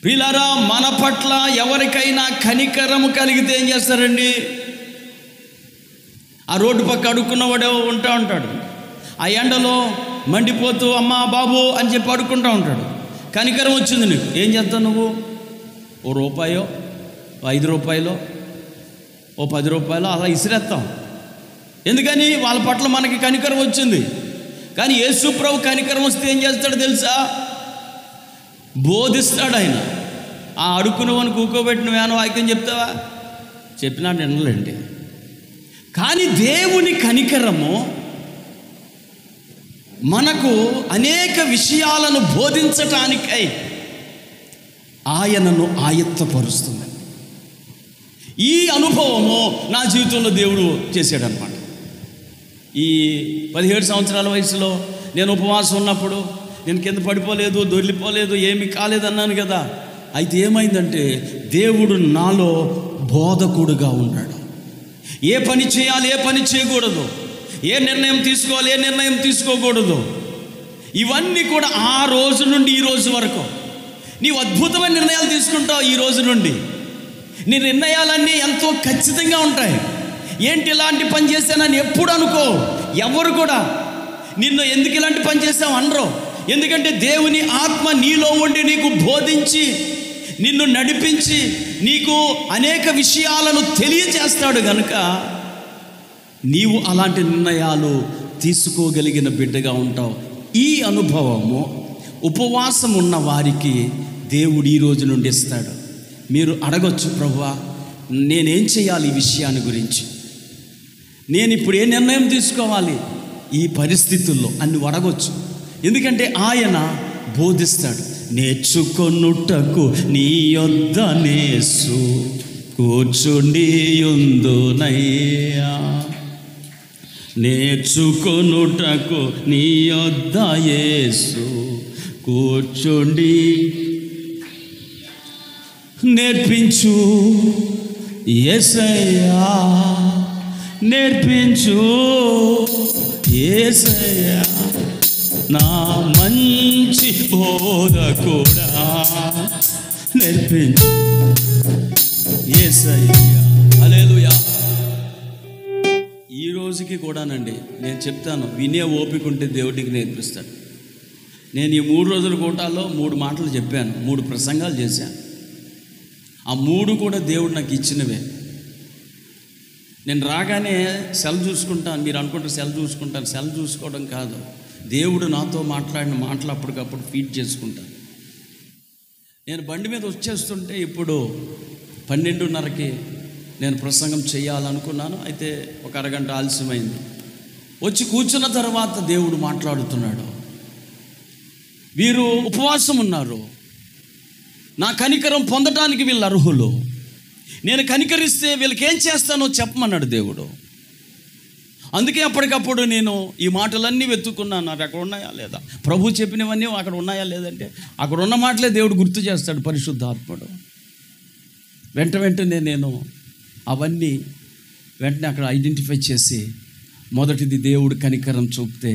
ప్రియులారా, మన పట్ల ఎవరికైనా కనికరము కలిగితే ఏం చేస్తారండి? ఆ రోడ్డు పక్క అడుక్కున్నవాడే ఉంటాడు. ఆ ఎండలో మండిపోతూ అమ్మా బాబు అని చెప్పి అడుక్కుంటూ ఉంటాడు. కనికరం వచ్చింది నీకు, ఏం చేస్తావు నువ్వు? ఓ రూపాయో, 5 రూపాయలో, ఓ 10 రూపాయలు అలా ఇసిరేస్తాం. ఎందుకని? వాళ్ళ పట్ల మనకి కనికరం వచ్చింది. కానీ యేసు ప్రభు కనికరం వస్తే ఏం చేస్తాడో తెలుసా? బోధిస్తాడు ఆయన. ఆ అడుక్కున్నవని కూకోబెట్టిన వేన వాక్యం చెప్తావా? చెప్పినా వినలేండి. కానీ దేవుని కనికరము మనకు అనేక విషయాలను బోధించటానికై ఆయనను ఆయత్తపరుస్తుంది. ఈ అనుభవము నా జీవితంలో దేవుడు చేశాడనమాట. ఈ 17 సంవత్సరాల వయసులో నేను ఉపవాసం ఉన్నప్పుడు నేను కింద పడిపోలేదు, దొర్లిపోలేదు, ఏమీ కాలేదన్నాను కదా. అయితే ఏమైందంటే దేవుడు నాలో బోధకుడుగా ఉన్నాడు. ఏ పని చేయాలి, ఏ పని చేయకూడదు, ఏ నిర్ణయం తీసుకోవాలి, ఏ నిర్ణయం తీసుకోకూడదు, ఇవన్నీ కూడా ఆ రోజు నుండి ఈ రోజు వరకు నీవు అద్భుతమైన నిర్ణయాలు తీసుకుంటావు. ఈ రోజు నుండి నీ నిర్ణయాలన్నీ ఎంతో ఖచ్చితంగా ఉంటాయి. ఏంటి ఇలాంటి పని చేశానని ఎప్పుడు అనుకో. ఎవరు కూడా నిన్ను ఎందుకు ఇలాంటి పని చేసావు అనరు. ఎందుకంటే దేవుని ఆత్మ నీలో ఉండి నీకు బోధించి, నిన్ను నడిపించి, నీకు అనేక విషయాలను తెలియజేస్తాడు. కనుక నీవు అలాంటి నిర్ణయాలు తీసుకోగలిగిన బిడ్డగా ఉంటావు. ఈ అనుభవము ఉపవాసం ఉన్న వారికి దేవుడు ఈ రోజు నుండి ఇస్తాడు. మీరు అడగొచ్చు, ప్రభువా నేనేం చేయాలి ఈ విషయాన్ని గురించి, నేను ఇప్పుడు ఏ నిర్ణయం తీసుకోవాలి ఈ పరిస్థితుల్లో అని అడగొచ్చు. ఎందుకంటే ఆయన బోధిస్తాడు. నేర్చుకొనుటకు నీ యొద్ద నేసు కూర్చుండియుందునయ్యా, నేర్చుకొనుటకు నీ యొద్ద యేసు కూర్చుండి నేర్పించు యేసయ్యా, నేర్పించు యేసయ్యా, నా మంచి బోధకుడా, నేర్పించు యేసయ్యా. హల్లెలూయా. ఈ రోజుకి కూడానండి నేను చెప్తాను, వినే ఓపిక ఉంటే దేవుడికి నేర్పిస్తాడు. నేను ఈ 3 రోజుల కూటాల్లో 3 మాటలు చెప్పాను, 3 ప్రసంగాలు చేశాను. ఆ 3 కూడా దేవుడు నాకు ఇచ్చినవే. నేను రాగానే సెల్ చూసుకుంటాను. మీరు అనుకుంటారు సెల్ చూసుకుంటాను. సెల్ చూసుకోవడం కాదు, దేవుడు నాతో మాట్లాడిన మాటలు అప్పటికప్పుడు ఫీడ్ చేసుకుంటాను. నేను బండి మీద వచ్చేస్తుంటే ఇప్పుడు 12:30కి నేను ప్రసంగం చేయాలనుకున్నాను. అయితే ఒక అరగంట ఆలస్యమైంది. వచ్చి కూర్చున్న తర్వాత దేవుడు మాట్లాడుతున్నాడు. వీరు ఉపవాసం ఉన్నారు, నా కనికరం పొందటానికి వీళ్ళు అర్హులు. నేను కనికరిస్తే వీళ్ళకి ఏం చేస్తానో చెప్పమన్నాడు దేవుడు. అందుకే అప్పటికప్పుడు నేను ఈ మాటలన్నీ వెతుక్కున్నాను. నాకు అక్కడ ఉన్నాయా లేదా, ప్రభు చెప్పినవన్నీ అక్కడ ఉన్నాయా లేదంటే అక్కడ ఉన్న మాటలే దేవుడు గుర్తు చేస్తాడు, పరిశుద్ధాత్ముడు. వెంటనే నేను అవన్నీ వెంటనే అక్కడ ఐడెంటిఫై చేసి, మొదటిది దేవుడు కనికరం చూపితే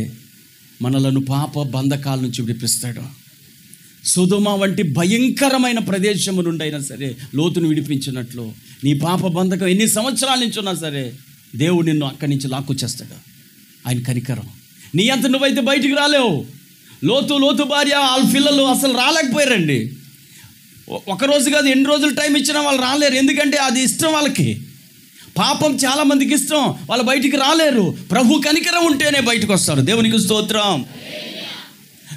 మనలను పాప బంధకాల నుంచి విడిపిస్తాడు. సొదొమ వంటి భయంకరమైన ప్రదేశము నుండి అయినా సరే లోతును విడిపించినట్లు నీ పాప బంధకం ఎన్ని సంవత్సరాల నుంచి ఉన్నా సరే దేవుడు నిన్ను అక్కడి నుంచి లాక్కొచ్చేస్తాడు. ఆయన కనికరం. నీ అంత నువ్వైతే బయటికి రాలేవు. లోతు భార్య వాళ్ళ పిల్లలు అసలు రాలేకపోయారండి. ఒకరోజు కాదు, ఎన్ని రోజులు టైం ఇచ్చినా వాళ్ళు రాలేరు. ఎందుకంటే అది ఇష్టం వాళ్ళకి. పాపం చాలామందికి ఇష్టం, వాళ్ళు బయటికి రాలేరు. ప్రభు కనికరం ఉంటేనే బయటకు వస్తారు. దేవునికి స్తోత్రం.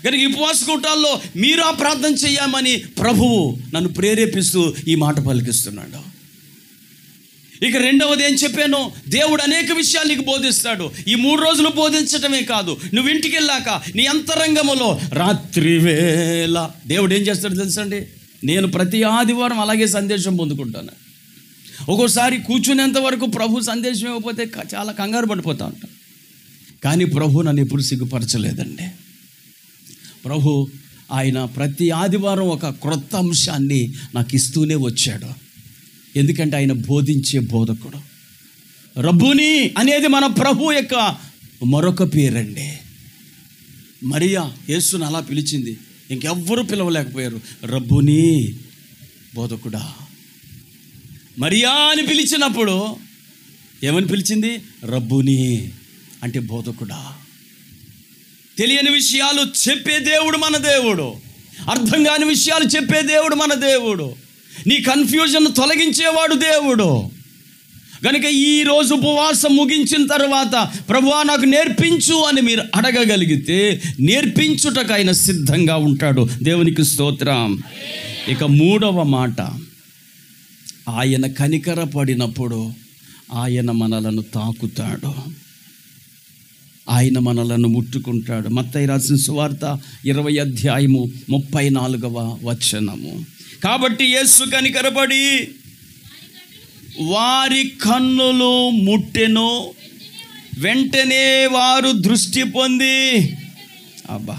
కనుక ఈ ఉపవాస కూటాల్లో మీరు ఆ ప్రార్థన చెయ్యమని ప్రభువు నన్ను ప్రేరేపిస్తూ ఈ మాట పలికిస్తున్నాడు. ఇక రెండవది ఏం చెప్పాను, దేవుడు అనేక విషయాలు నీకు బోధిస్తాడు. ఈ 3 రోజులు బోధించటమే కాదు, నువ్వు ఇంటికి వెళ్ళాక నీ అంతరంగములో రాత్రివేళ దేవుడు ఏం చేస్తాడు తెలుసండి. నేను ప్రతి ఆదివారం అలాగే సందేశం పొందుకుంటాను. ఒక్కోసారి కూర్చునేంత వరకు ప్రభు సందేశం ఇవ్వకపోతే చాలా కంగారు పడిపోతా ఉంటాను. కానీ ప్రభు నన్ను ఎప్పుడు సిగ్గుపరచలేదండి. ప్రభు ఆయన ప్రతి ఆదివారం ఒక క్రొత్త అంశాన్ని నాకు ఇస్తూనే వచ్చాడు. ఎందుకంటే ఆయన బోధించే బోధకుడు. రబ్బుని అనేది మన ప్రభు యొక్క మరొక పేరండి. మరియా యేసుని అలా పిలిచింది, ఇంకెవ్వరూ పిలవలేకపోయారు. రబ్బుని, బోధకుడా. మరియా అని పిలిచినప్పుడు ఏమని పిలిచింది? రబ్బుని అంటే బోధకుడా. తెలియని విషయాలు చెప్పే దేవుడు మన దేవుడు. అర్థం కాని విషయాలు చెప్పే దేవుడు మన దేవుడు. నీ కన్ఫ్యూజన్ తొలగించేవాడు దేవుడు. కనుక ఈరోజు ఉపవాసం ముగించిన తర్వాత ప్రభువా నాకు నేర్పించు అని మీరు అడగగలిగితే నేర్పించుటకు ఆయన సిద్ధంగా ఉంటాడు. దేవునికి స్తోత్రం. ఇక 3వ మాట, ఆయన కనికర పడినప్పుడు ఆయన మనలను తాకుతాడు, ఆయన మనలను ముట్టుకుంటాడు. మత్తయి రాసిన సువార్త 20వ అధ్యాయము 34వ వచనము. కాబట్టి యేసు కనికరపడి వారి కన్నులు ముట్టెను, వెంటనే వారు దృష్టి పొంది. అబ్బా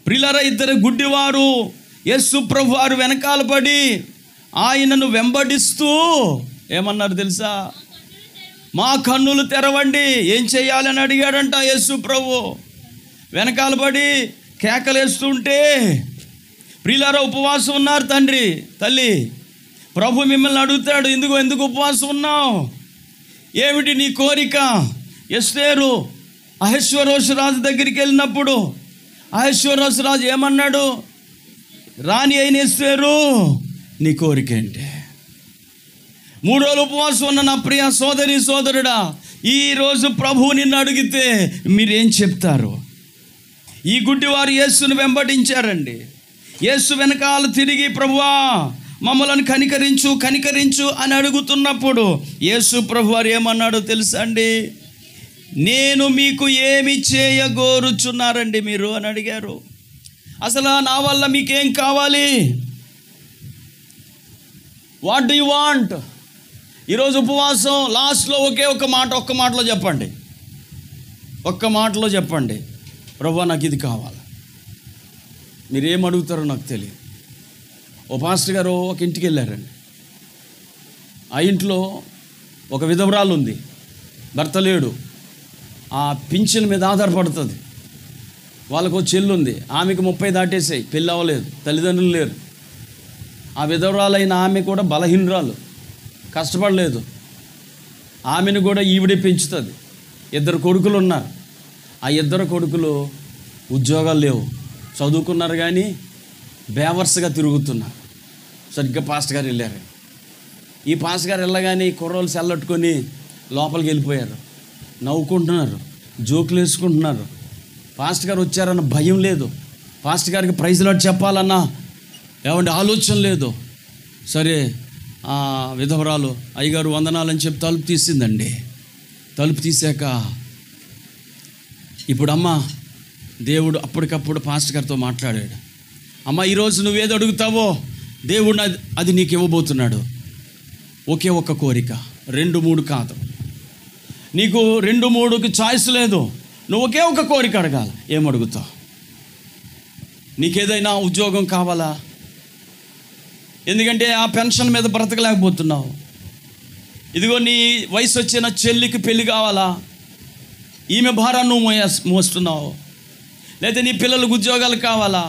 ప్రియులారా, 2 గుడ్డివారు యేసు ప్రభు వారు వెనకాల పడి ఆయనను వెంబడిస్తూ ఏమన్నారు తెలుసా? మా కన్నులు తెరవండి. ఏం చేయాలని అడిగాడంట యేసు ప్రభు. వెనకాల పడి కేకలేస్తుంటే, ప్రియులారా ఉపవాసం ఉన్నారు తండ్రి తల్లి, ప్రభు మిమ్మల్ని అడుగుతాడు, ఎందుకు ఉపవాసం ఉన్నావు? ఏమిటి నీ కోరిక? ఎస్తేరు అహశ్వరోషు రాజు దగ్గరికి వెళ్ళినప్పుడు అహశ్వరోషు రాజు ఏమన్నాడు? రాణి అయిన ఎస్తేరు, నీ కోరిక ఏంటి? 3 రోజులు ఉపవాసం ఉన్న నా ప్రియ సోదరి సోదరుడా, ఈరోజు ప్రభువు నిన్ను అడిగితే మీరేం చెప్తారు? ఈ గుడ్డివారు యేసును వెంబడించారండి. యేసు వెనకాల తిరిగి ప్రభువా మమ్మల్ని కనికరించు అని అడుగుతున్నప్పుడు యేసు ప్రభువారు ఏమన్నాడో తెలుసా అండి? నేను మీకు ఏమి చేయగోరుచున్నారండి మీరు అని అడిగారు. అసలు నా వల్ల మీకేం కావాలి? What do you want? ఈరోజు ఉపవాసం లాస్ట్లో ఒక్క మాటలో చెప్పండి. ఒక్క మాటలో చెప్పండి, ప్రభువా నాకు ఇది కావాలి. మీరేం అడుగుతారో నాకు తెలియదు. ఓ పాస్టర్ గారు ఒక ఇంటికి వెళ్ళారండి. ఆ ఇంట్లో ఒక విధవరాలు ఉంది, భర్త లేడు, ఆ పింఛన్ మీద ఆధారపడుతుంది. వాళ్ళకు చెల్లి ఉంది, ఆమెకు 30 దాటేసాయి, పెళ్ళి అవ్వలేదు, తల్లిదండ్రులు లేరు. ఆ విధవరాలైన ఆమె కూడా బలహీనరాలు, కష్టపడలేదు. ఆమెను కూడా ఈవిడే పెంచుతుంది. 2 కొడుకులు ఉన్నారు. ఆ 2 కొడుకులు ఉద్యోగాలు లేవు, చదువుకున్నారు కానీ బేవర్స్గా తిరుగుతున్నారు. సరిగ్గా పాస్టర్ గారు వెళ్ళారు. ఈ పాస్టర్ గారు వెళ్ళగానే ఈ కుర్రోళ్ళు సెల్లట్టుకొని లోపలికి వెళ్ళిపోయారు. నవ్వుకుంటున్నారు, జోకులు వేసుకుంటున్నారు. పాస్టర్ గారు వచ్చారన్న భయం లేదు, పాస్టర్ గారికి ప్రైజ్ లాట్ చెప్పాలన్నా ఏమంటే ఆలోచన లేదు. సరే ఆ విధవరాలు అయ్యగారు వందనాలని చెప్పి తలుపు తీసిందండి. తలుపు తీసాక ఇప్పుడు అమ్మ దేవుడు అప్పటికప్పుడు పాస్టర్ గారితో మాట్లాడాడు. అమ్మ ఈరోజు నువ్వేది అడుగుతావో దేవుడు అది నీకు ఇవ్వబోతున్నాడు. ఒకే ఒక్క కోరిక, 2-3 కాదు. నీకు 2-3కి చాయిస్ లేదు. నువ్వు ఒకే ఒక కోరిక అడగాలి. ఏం అడుగుతావు? నీకేదైనా ఉద్యోగం కావాలా? ఎందుకంటే ఆ పెన్షన్ మీద బ్రతకలేకపోతున్నావు. ఇదిగో నీ వయసు వచ్చిన చెల్లికి పెళ్లి కావాలా, ఈమె భారాన్ని నువ్వు మోస్తున్నావు. లేదా నీ పిల్లలకు ఉద్యోగాలు కావాలా,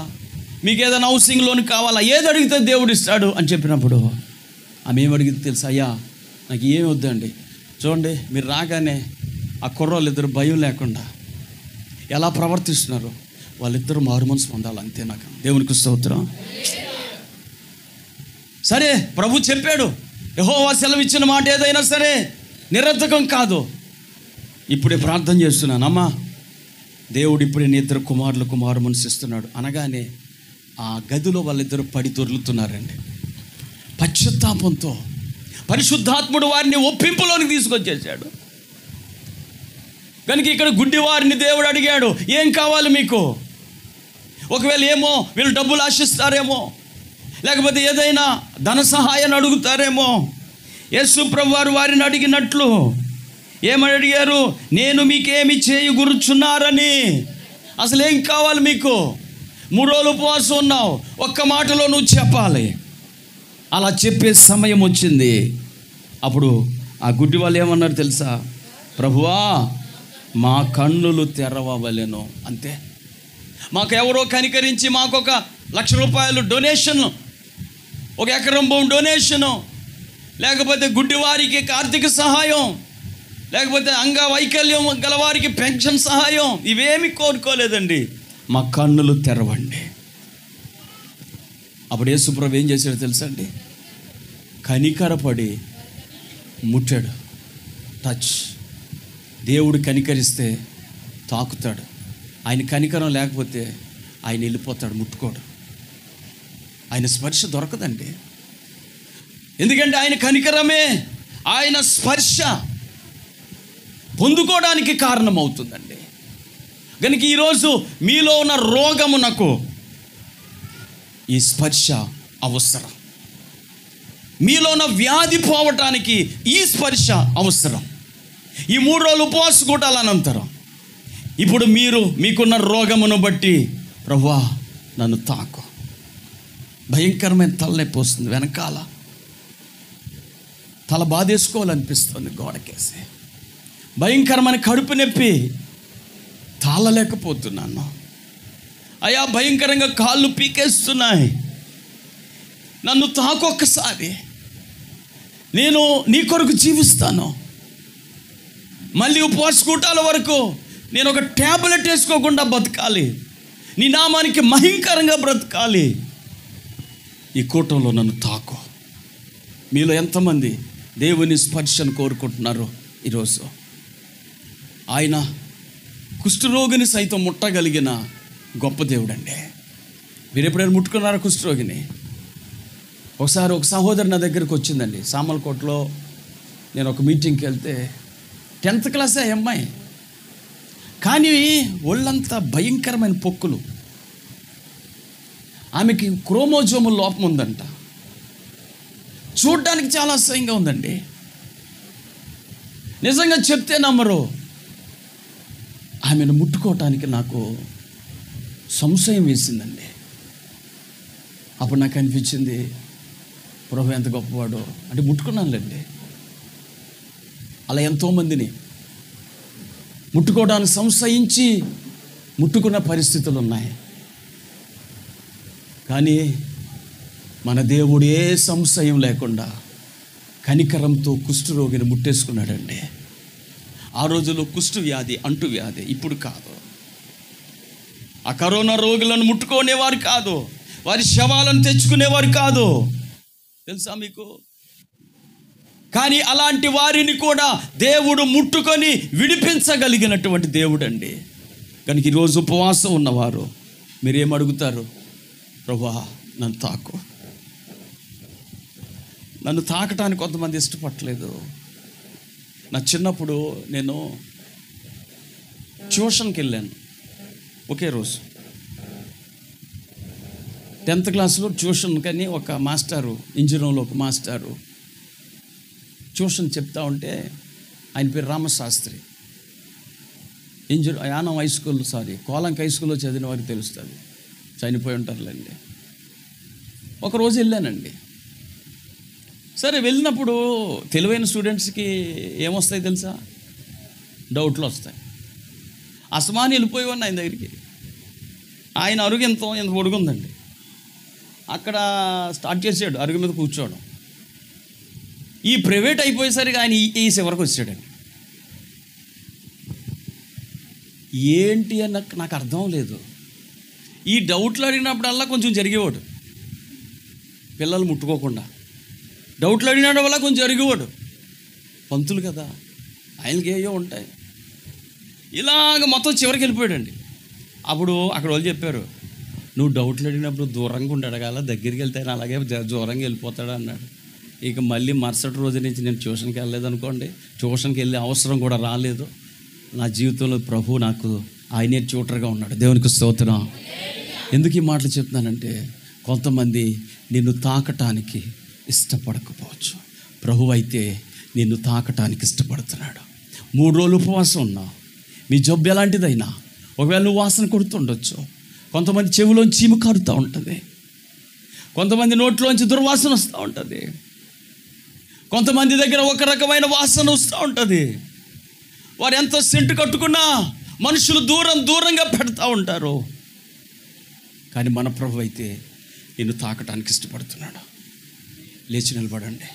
మీకు ఏదైనా హౌసింగ్ లోన్ కావాలా, ఏది అడిగితే దేవుడు ఇస్తాడు అని చెప్పినప్పుడు ఆమె ఏమి అడిగితే తెలుసా? అయ్యా నాకు ఏమి వద్దండి. చూడండి, మీరు రాగానే ఆ కుర్రోళ్ళు ఇద్దరు భయం లేకుండా ఎలా ప్రవర్తిస్తున్నారు, వాళ్ళిద్దరూ మారు మనసు పొందాలి, అంతే. నాకు దేవునికి స్తోత్రం. సరే, ప్రభు చెప్పాడు, యెహోవా సెలవిచ్చిన మాట ఏదైనా సరే నిరర్థకం కాదు. ఇప్పుడే ప్రార్థన చేస్తున్నాను, అమ్మా దేవుడు ఇప్పుడే నీ ఇద్దరు కుమారులకు మారు మనసు ఇస్తున్నాడు అనగానే ఆ గదిలో వాళ్ళిద్దరు పడి దొర్లుతున్నారండి. పశ్చాత్తాపంతో పరిశుద్ధాత్ముడు వారిని ఒప్పింపులోనికి తీసుకొచ్చేసాడు. కనుక ఇక్కడ గుడ్డివారిని దేవుడు అడిగాడు, ఏం కావాలి మీకు? ఒకవేళ ఏమో వీళ్ళు డబ్బులు ఆశిస్తారేమో, లేకపోతే ఏదైనా ధన సహాయాన్ని అడుగుతారేమో. యేసు ప్రభు వారు వారిని అడిగినట్లు ఏమని అడిగారు? నేను మీకేమి చేయగూర్చున్నారని. అసలు ఏం కావాలి మీకు? 3 రోజులు ఉపవాసం ఉన్నావు, ఒక్క మాటలో నువ్వు చెప్పాలి. అలా చెప్పే సమయం వచ్చింది. అప్పుడు ఆ గుడ్డి వాళ్ళు ఏమన్నారు తెలుసా? ప్రభువా మా కన్నులు తెరవవలెను. అంతే. మాకు ఎవరో కనికరించి మాకు 1,00,000 రూపాయలు డొనేషన్, 1 ఎకరం భూమి డొనేషను, లేకపోతే గుడ్డివారికి ఆర్థిక సహాయం, లేకపోతే అంగవైకల్యం గలవారికి పెన్షన్ సహాయం, ఇవేమి కోరుకోలేదండి. మా కన్నులు తెరవండి. అప్పుడు యేసుప్రభు ఏం చేశాడో తెలుసా అండి? కనికరపడి ముట్టాడు. టచ్. దేవుడు కనికరిస్తే తాకుతాడు. ఆయన కనికరం లేకపోతే ఆయన వెళ్ళిపోతాడు, ముట్టుకోడు. ఆయన స్పర్శ దొరకదండి. ఎందుకంటే ఆయన కనికరమే ఆయన స్పర్శ పొందుకోవడానికి కారణమవుతుందండి. కనుక ఈరోజు మీలో ఉన్న రోగమునకు ఈ స్పర్శ అవసరం. మీలో ఉన్న వ్యాధి పోవటానికి ఈ స్పర్శ అవసరం. ఈ 3 రోజులు ఉపవాస కూటాల అనంతరం ఇప్పుడు మీకున్న రోగమును బట్టి ప్రభువా నన్ను తాకు. భయంకరమైన తలనొప్పి వస్తుంది, వెనకాల తల బాధేసుకోవాలనిపిస్తుంది గోడకేసి. భయంకరమైన కడుపు నొప్పి, తాళలేకపోతున్నాను అయ్యా. భయంకరంగా కాళ్ళు పీకేస్తున్నాయి, నన్ను తాకొక్కసారి, నేను నీ కొరకు జీవిస్తాను. మళ్ళీ ఉపవాస కూటాల వరకు నేను ఒక ట్యాబ్లెట్ వేసుకోకుండా బతకాలి, నీ నామానికి మహింకరంగా బ్రతకాలి. ఈ కూటంలో నన్ను తాకు. మీలో ఎంతమంది దేవుని స్పర్శను కోరుకుంటున్నారు ఈరోజు? ఆయన కుష్ఠరోగిని సైతం ముట్టగలిగిన గొప్ప దేవుడు అండి. మీరు ఎప్పుడైనా ముట్టుకున్నారా కుష్ఠరోగిని? ఒకసారి ఒక సహోదరు నా దగ్గరికి వచ్చిందండి. సామలకోటలో నేను ఒక మీటింగ్కి వెళ్తే 10th క్లాసే అమ్మాయి, కానీ ఒళ్ళంతా భయంకరమైన పొక్కులు. ఆమెకి క్రోమోజోముల లోపం ఉందంట. చూడ్డానికి చాలా అసహ్యంగా ఉందండి. నిజంగా చెప్తే నమ్మరు. ఆమెను ముట్టుకోవటానికి నాకు సంశయం వేసిందండి. అప్పుడు నాకు అనిపించింది, ప్రభు ఎంత గొప్పవాడో. అంటే ముట్టుకున్నానులేండి. అలా ఎంతోమందిని ముట్టుకోవడానికి సంశయించి ముట్టుకున్న పరిస్థితులు ఉన్నాయి. కానీ మన దేవుడు ఏ సంశయం లేకుండా కనికరంతో కుష్ఠరోగిని ముట్టేసుకున్నాడండి. ఆ రోజుల్లో కుష్ఠు వ్యాధి అంటువ్యాధి, ఇప్పుడు కాదు. ఆ కరోనా రోగులను ముట్టుకునేవారు కాదు, వారి శవాలను తెచ్చుకునేవారు కాదు, తెలుసా మీకు? కానీ అలాంటి వారిని కూడా దేవుడు ముట్టుకొని విడిపించగలిగినటువంటి దేవుడు అండి. కనుక ఈరోజు ఉపవాసం ఉన్నవారు మీరేమడుగుతారు? ప్రభువా నన్ను తాకు. నన్ను తాకటానికి కొంతమంది ఇష్టపడలేదు. నా చిన్నప్పుడు నేను ట్యూషన్కి వెళ్ళాను. ఒకే రోజు 10th క్లాస్లో ట్యూషన్ కానీ ఒక మాస్టారు, ఇంజనీరింగ్లో ఒక మాస్టారు ట్యూషన్ చెప్తా ఉంటే, ఆయన పేరు Ramasastri. Yanam high school, Kolanka high స్కూల్లో చదివిన వారికి తెలుస్తుంది, చనిపోయి ఉంటారులేండి. ఒకరోజు వెళ్ళానండి. సరే వెళ్ళినప్పుడు తెలివైన స్టూడెంట్స్కి ఏమొస్తాయి తెలుసా? డౌట్లు వస్తాయి. అసమాని వెళ్ళిపోయి ఉన్న ఆయన దగ్గరికి. ఆయన అరుగు ఎంత పొడుగుందండి. అక్కడ స్టార్ట్ చేసాడు అరుగు మీద కూర్చోవడం. ఈ ప్రైవేట్ అయిపోయేసరికి ఆయన ఈ చివరికి వచ్చాడండి. ఏంటి అని నాకు అర్థం లేదు. ఈ డౌట్లు అడిగినప్పుడల్లా కొంచెం జరిగేవాడు, పిల్లలు ముట్టుకోకుండా. డౌట్లు అడిగినప్పుడు వల్ల కొంచెం జరిగేవాడు. పంతులు కదా, ఆయనకి ఏయో ఉంటాయి. ఇలాగ మొత్తం చివరికి వెళ్ళిపోయాడండి. అప్పుడు అక్కడ వాళ్ళు చెప్పారు, నువ్వు డౌట్లు అడిగినప్పుడు దూరంగా ఉండి అడగాల, దగ్గరికి వెళ్తే ఆయన అలాగే దూరంగా వెళ్ళిపోతాడు అన్నాడు. ఇక మళ్ళీ మరుసటి రోజు నుంచి నేను ట్యూషన్కి వెళ్ళలేదు అనుకోండి. ట్యూషన్కి వెళ్ళే అవసరం కూడా రాలేదు. నా జీవితంలో ప్రభు నాకు ఆయనే ట్యూటర్గా ఉన్నాడు. దేవునికి స్తోత్రం. ఎందుకు ఈ మాటలు చెప్తున్నానంటే, కొంతమంది నిన్ను తాకటానికి ఇష్టపడకపోవచ్చు, ప్రభు అయితే నిన్ను తాకటానికి ఇష్టపడుతున్నాడు. 3 రోజులు ఉపవాసం ఉన్నావు, మీ జబ్బు ఎలాంటిదైనా ఒకవేళ నువ్వు వాసన కొడుతుండొచ్చు. కొంతమంది చెవిలోంచి చీము కారుతూ ఉంటుంది, కొంతమంది నోట్లోంచి దుర్వాసన వస్తూ ఉంటుంది, కొంతమంది దగ్గర ఒక రకమైన వాసన వస్తూ ఉంటుంది. వారు ఎంత సెంటు కట్టుకున్నా మనుషులు దూరంగా పెడతా ఉంటారు. కానీ మన ప్రభు అయితే నిన్ను తాకటానికి ఇష్టపడుతున్నాడు. లేచి నిలబడండి.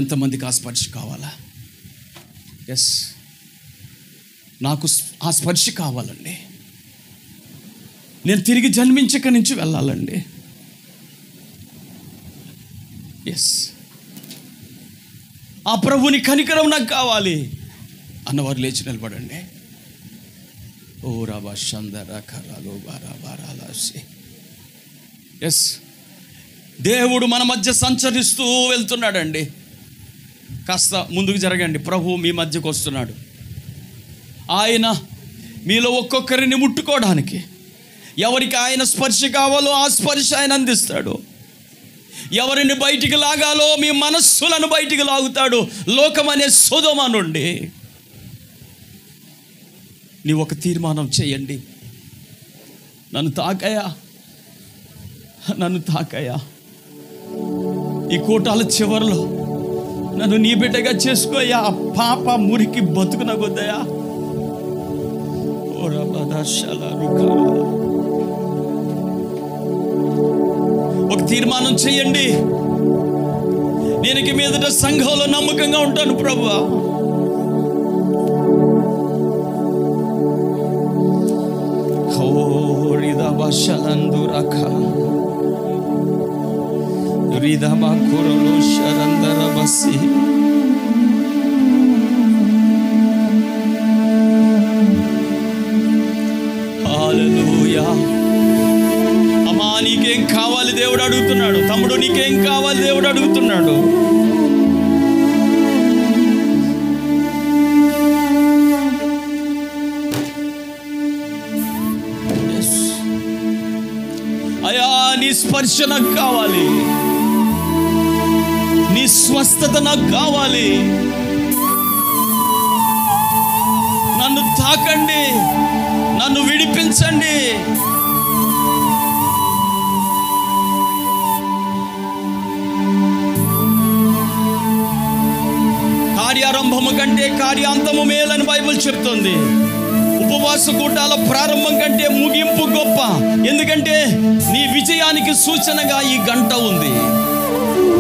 ఎంతమందికి ఆ స్పర్శ కావాలా? ఎస్, నాకు ఆ స్పర్శ కావాలండి. నేను తిరిగి జన్మించక నుంచి వెళ్ళాలండి. ఎస్, ఆ ప్రభుని కనికరం నాకు కావాలి అన్నవారు లేచి నిలబడండి. ఓ రాబా షందర కరాలో బారా బారాలాసి. ఎస్, దేవుడు మన మధ్య సంచరిస్తూ వెళ్తున్నాడండి. కాస్త ముందుకు జరగండి. ప్రభు మీ మధ్యకు వస్తున్నాడు. ఆయన మీలో ఒక్కొక్కరిని ముట్టుకోవడానికి, ఎవరికి ఆయన స్పర్శ కావాలో ఆ స్పర్శ ఆయన అందిస్తాడు. ఎవరిని బయటికి లాగాలో మీ మనస్సులను బయటికి లాగుతాడు. లోకం అనే సొదొమ నుండి నీ ఒక తీర్మానం చేయండి. నన్ను తాకయ్యా, ఈ కూటాల చివరిలో నన్ను నీ బిడ్డగా చేసుకోయ్యా. పాప మురికి బతుకునగొద్దయా. ఒక తీర్మానం చేయండి. దీనికి మీదట సంఘంలో నమ్మకంగా ఉంటాను ప్రభువా. హల్లెలూయా. అమ్మా, నీకేం కావాలి దేవుడు అడుగుతున్నాడు. తమ్ముడు, నీకేం కావాలి దేవుడు అడుగుతున్నాడు. అయ్యా, నీ స్పర్శ నాకు కావాలి, నీ స్వస్థత నాకు కావాలి. నన్ను తాకండి, నన్ను విడిపించండి. కార్యారంభము కంటే కార్యాంతము మేలని బైబిల్ చెప్తుంది. ఉపవాస కూటాల ప్రారంభం కంటే ముగింపు గొప్ప. ఎందుకంటే నీ విజయానికి సూచనగా ఈ గంట ఉంది.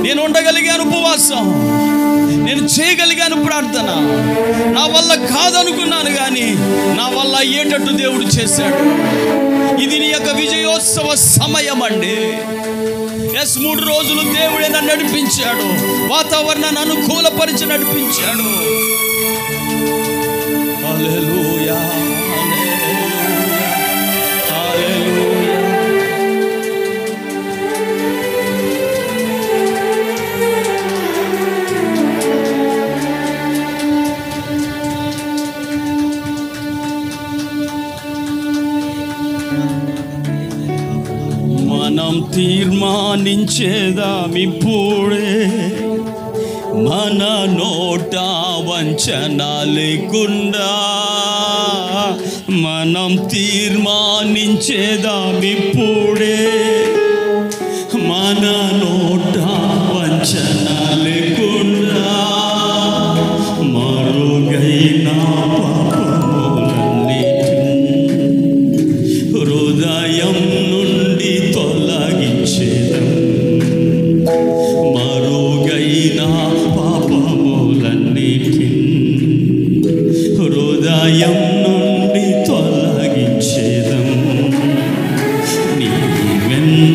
నేను ఉండగలిగాను ఉపవాసం, నేను చేయగలిగాను ప్రార్థన. నా వల్ల కాదనుకున్నాను, కానీ నా వల్ల అయ్యేటట్టు దేవుడు చేశాడు. ఇది నీ యొక్క విజయోత్సవ సమయం అండి. ఎస్, 3 రోజులు దేవుడే నన్ను నడిపించాడు, వాతావరణాన్ని అనుకూలపరిచి నడిపించాడు. హల్లెలూయా, హల్లెలూయా, హల్లెలూయా. మనం తీర్మానించేదామిప్పుడే, మన నోట వంచన లేకుండా. మనం తీర్మానించేదామిప్పుడే, మన నోట వంచన లేకుండా.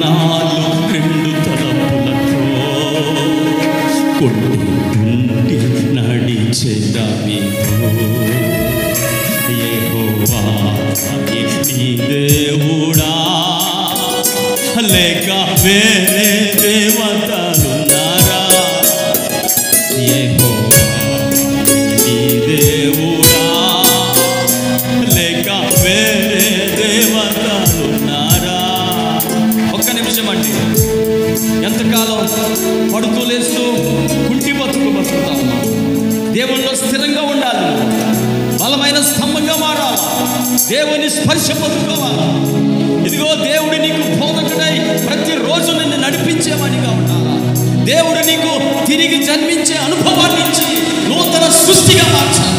నాలో రెండు తలపులతో కొట్టి నడిచెదవిగో. యెహోవా నీ దేవుడా లేక వేరే దేవతలున్నారా? యెహోవా నీ దేవుడా లేక వేరే దేవతలున్నారా? ఒక్క నిమిషం అండి. ఎంతకాలం పడుతూ లేస్తూ కుంటి బతుకుతాం? దేవుల్లో స్థిరంగా ఉండాలి, బలమైన స్తంభంగా మారాలి, దేవుని స్పర్శ పొందుకోవాలి. ఇదిగో దేవుడు నీకు బోధకుడై ప్రతిరోజు నిన్ను నడిపించేవాడిగా ఉండాలి. దేవుడు నీకు తిరిగి జన్మించే అనుభవాన్ని ఇచ్చి నూతన సృష్టిగా మార్చాలి.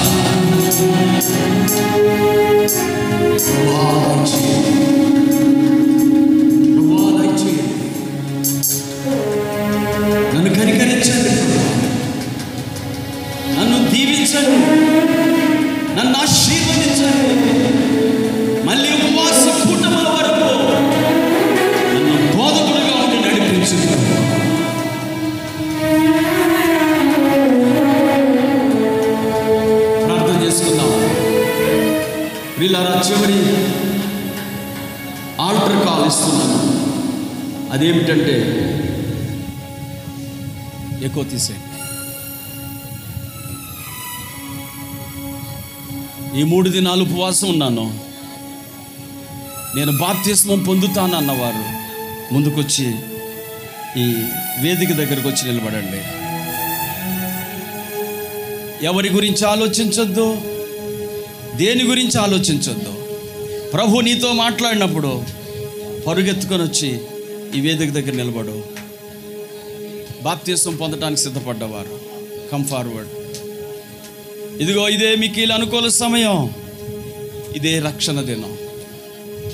నన్ను కనికరించండి, నన్ను దీవించండి, నన్ను ఆశీర్వదించండి. మళ్ళీ ఉపవాస కూటముల వరకు నన్ను బోధకుడిగా ఉండి నడిపించండి. ప్రార్థన చేసుకుందాం. వీళ్ళ చివరి ఆల్టర్ కాల్ ఇస్తున్నాను. అదేమిటంటే ఎక్కువ తీసేయండి. ఈ 3 దినాలు ఉపవాసం ఉన్నాను. నేను బాప్తిస్మం పొందుతానన్నవారు ముందుకొచ్చి ఈ వేదిక దగ్గరకు వచ్చి నిలబడండి. ఎవరి గురించి ఆలోచించొద్దు, దేని గురించి ఆలోచించొద్దు. ప్రభు నీతో మాట్లాడినప్పుడు పరుగెత్తుకొని వచ్చి ఈ వేదిక దగ్గర నిలబడు. బాప్తిస్మం పొందడానికి సిద్ధపడ్డవారు కమ్ ఫార్వర్డ్. ఇదిగో ఇదే మీకు అనుకూల సమయం, ఇదే రక్షణ దినం.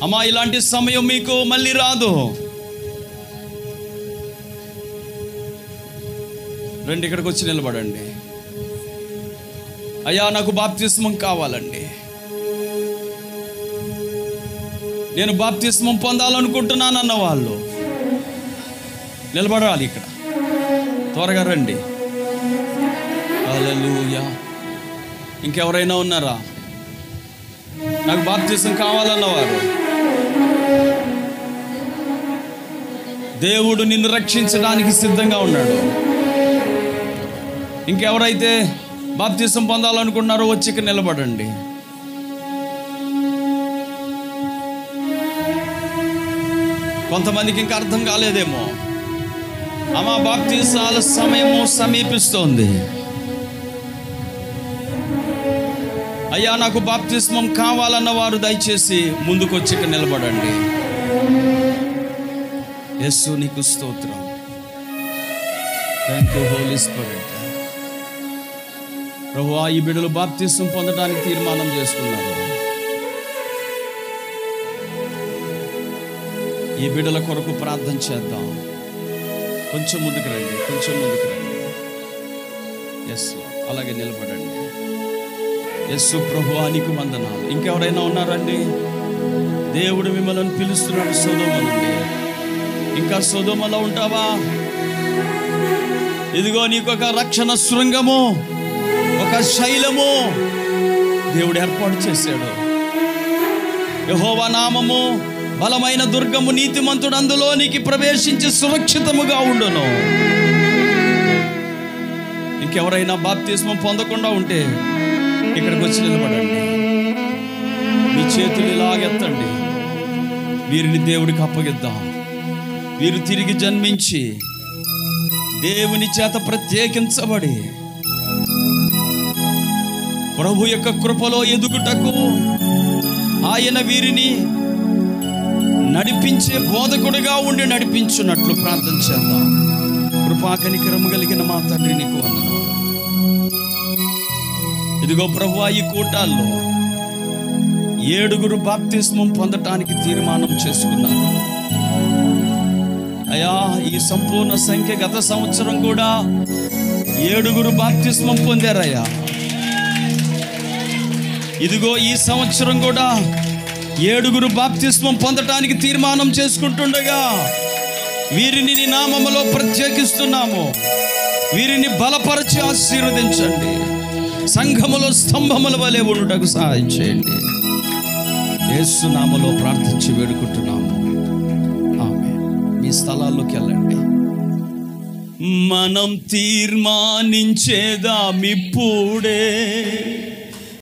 అమ్మా, ఇలాంటి సమయం మీకు మళ్ళీ రాదు. రండి, ఇక్కడికి వచ్చి నిలబడండి. అయ్యా, నాకు బాప్తిస్మం కావాలండి, నేను బాప్తిస్మం పొందాలనుకుంటున్నాను అన్న వాళ్ళు నిలబడాలి. ఇక్కడ త్వరగా రండి. హల్లెలూయా. ఇంకెవరైనా ఉన్నారా? నాకు బాప్తిస్మం కావాలన్నవారు, దేవుడు నిన్ను రక్షించడానికి సిద్ధంగా ఉన్నాడు. ఇంకెవరైతే బాప్తిస్మం పొందాలనుకున్నారో వచ్చి ఇక్కడ నిలబడండి. కొంతమందికి ఇంకా అర్థం కాలేదేమో. అమ్మా, బాప్తిసాల సమయము సమీపిస్తోంది. అయ్యా, నాకు బాప్తిస్మం కావాలన్న వారు దయచేసి ముందుకు వచ్చి ఇక్కడ నిలబడండి. యేసు నీకు స్తోత్రం. Thank you holy spirit. ప్రభువా, ఈ బిడ్డలు బాప్తిస్మం పొందడానికి తీర్మానం చేసుకున్నారు. ఈ బిడ్డల కొరకు ప్రార్థన చేద్దాం. కొంచెం ముందుకు రండి, కొంచెం ముందుకు రండి. ఎస్, అలాగే నిలబడండి. యేసు ప్రభువా, నీకు వందనాలు. ఇంకెవరైనా ఉన్నారండి? దేవుడు మిమ్మల్ని పిలుస్తున్నాడు సొదొమ నుండి. ఇంకా సొదొమలో ఉంటావా? ఇదిగో నీకు ఒక రక్షణ శృంగము, ఒక శైలము దేవుడు ఏర్పాటు చేశాడు. యెహోవా నామము బలమైన దుర్గము, నీతిమంతుడు అందులోనికి ప్రవేశించి సురక్షితముగా ఉండును. ఇంకెవరైనా బాప్తిస్మం పొందకుండా ఉంటే ఇక్కడికి వచ్చి నిలబడండి. మీ చేతులు ఇలాగెత్తండి. వీరిని దేవుడికి అప్పగిద్దాం. వీరు తిరిగి జన్మించి దేవుని చేత ప్రత్యేకించబడి ప్రభు యొక్క కృపలో ఎదుగుటకు ఆయన వీరిని నడిపించే బోధకుడిగా ఉండి నడిపించున్నట్లు ప్రార్థన చేద్దాం. కృపా కనికరము కలిగిన మా తండ్రి, నీకు వందనాలు. ఇదిగో ప్రభువా, ఈ కూటాల్లో 7 బాప్తిస్మం పొందటానికి తీర్మానం చేసుకున్నారు. అయ్యా, ఈ సంపూర్ణ సంఖ్య గత సంవత్సరం కూడా 7 బాప్తిస్మం పొందారయ్యా. ఇదిగో ఈ సంవత్సరం కూడా 7 బాప్తిస్మం పొందటానికి తీర్మానం చేసుకుంటుండగా వీరిని నీ నామములో ప్రత్యేకిస్తున్నాము. వీరిని బలపరిచి ఆశీర్వదించండి. సంఘములో స్తంభముల వలె ఉండుటకు సహాయం చేయండి. యేసు నామములో ప్రార్థించి వేడుకుంటున్నాము. ఆమేన్. మీ స్థలాల్లోకి వెళ్ళండి. మనం తీర్మానించేదామిప్పుడే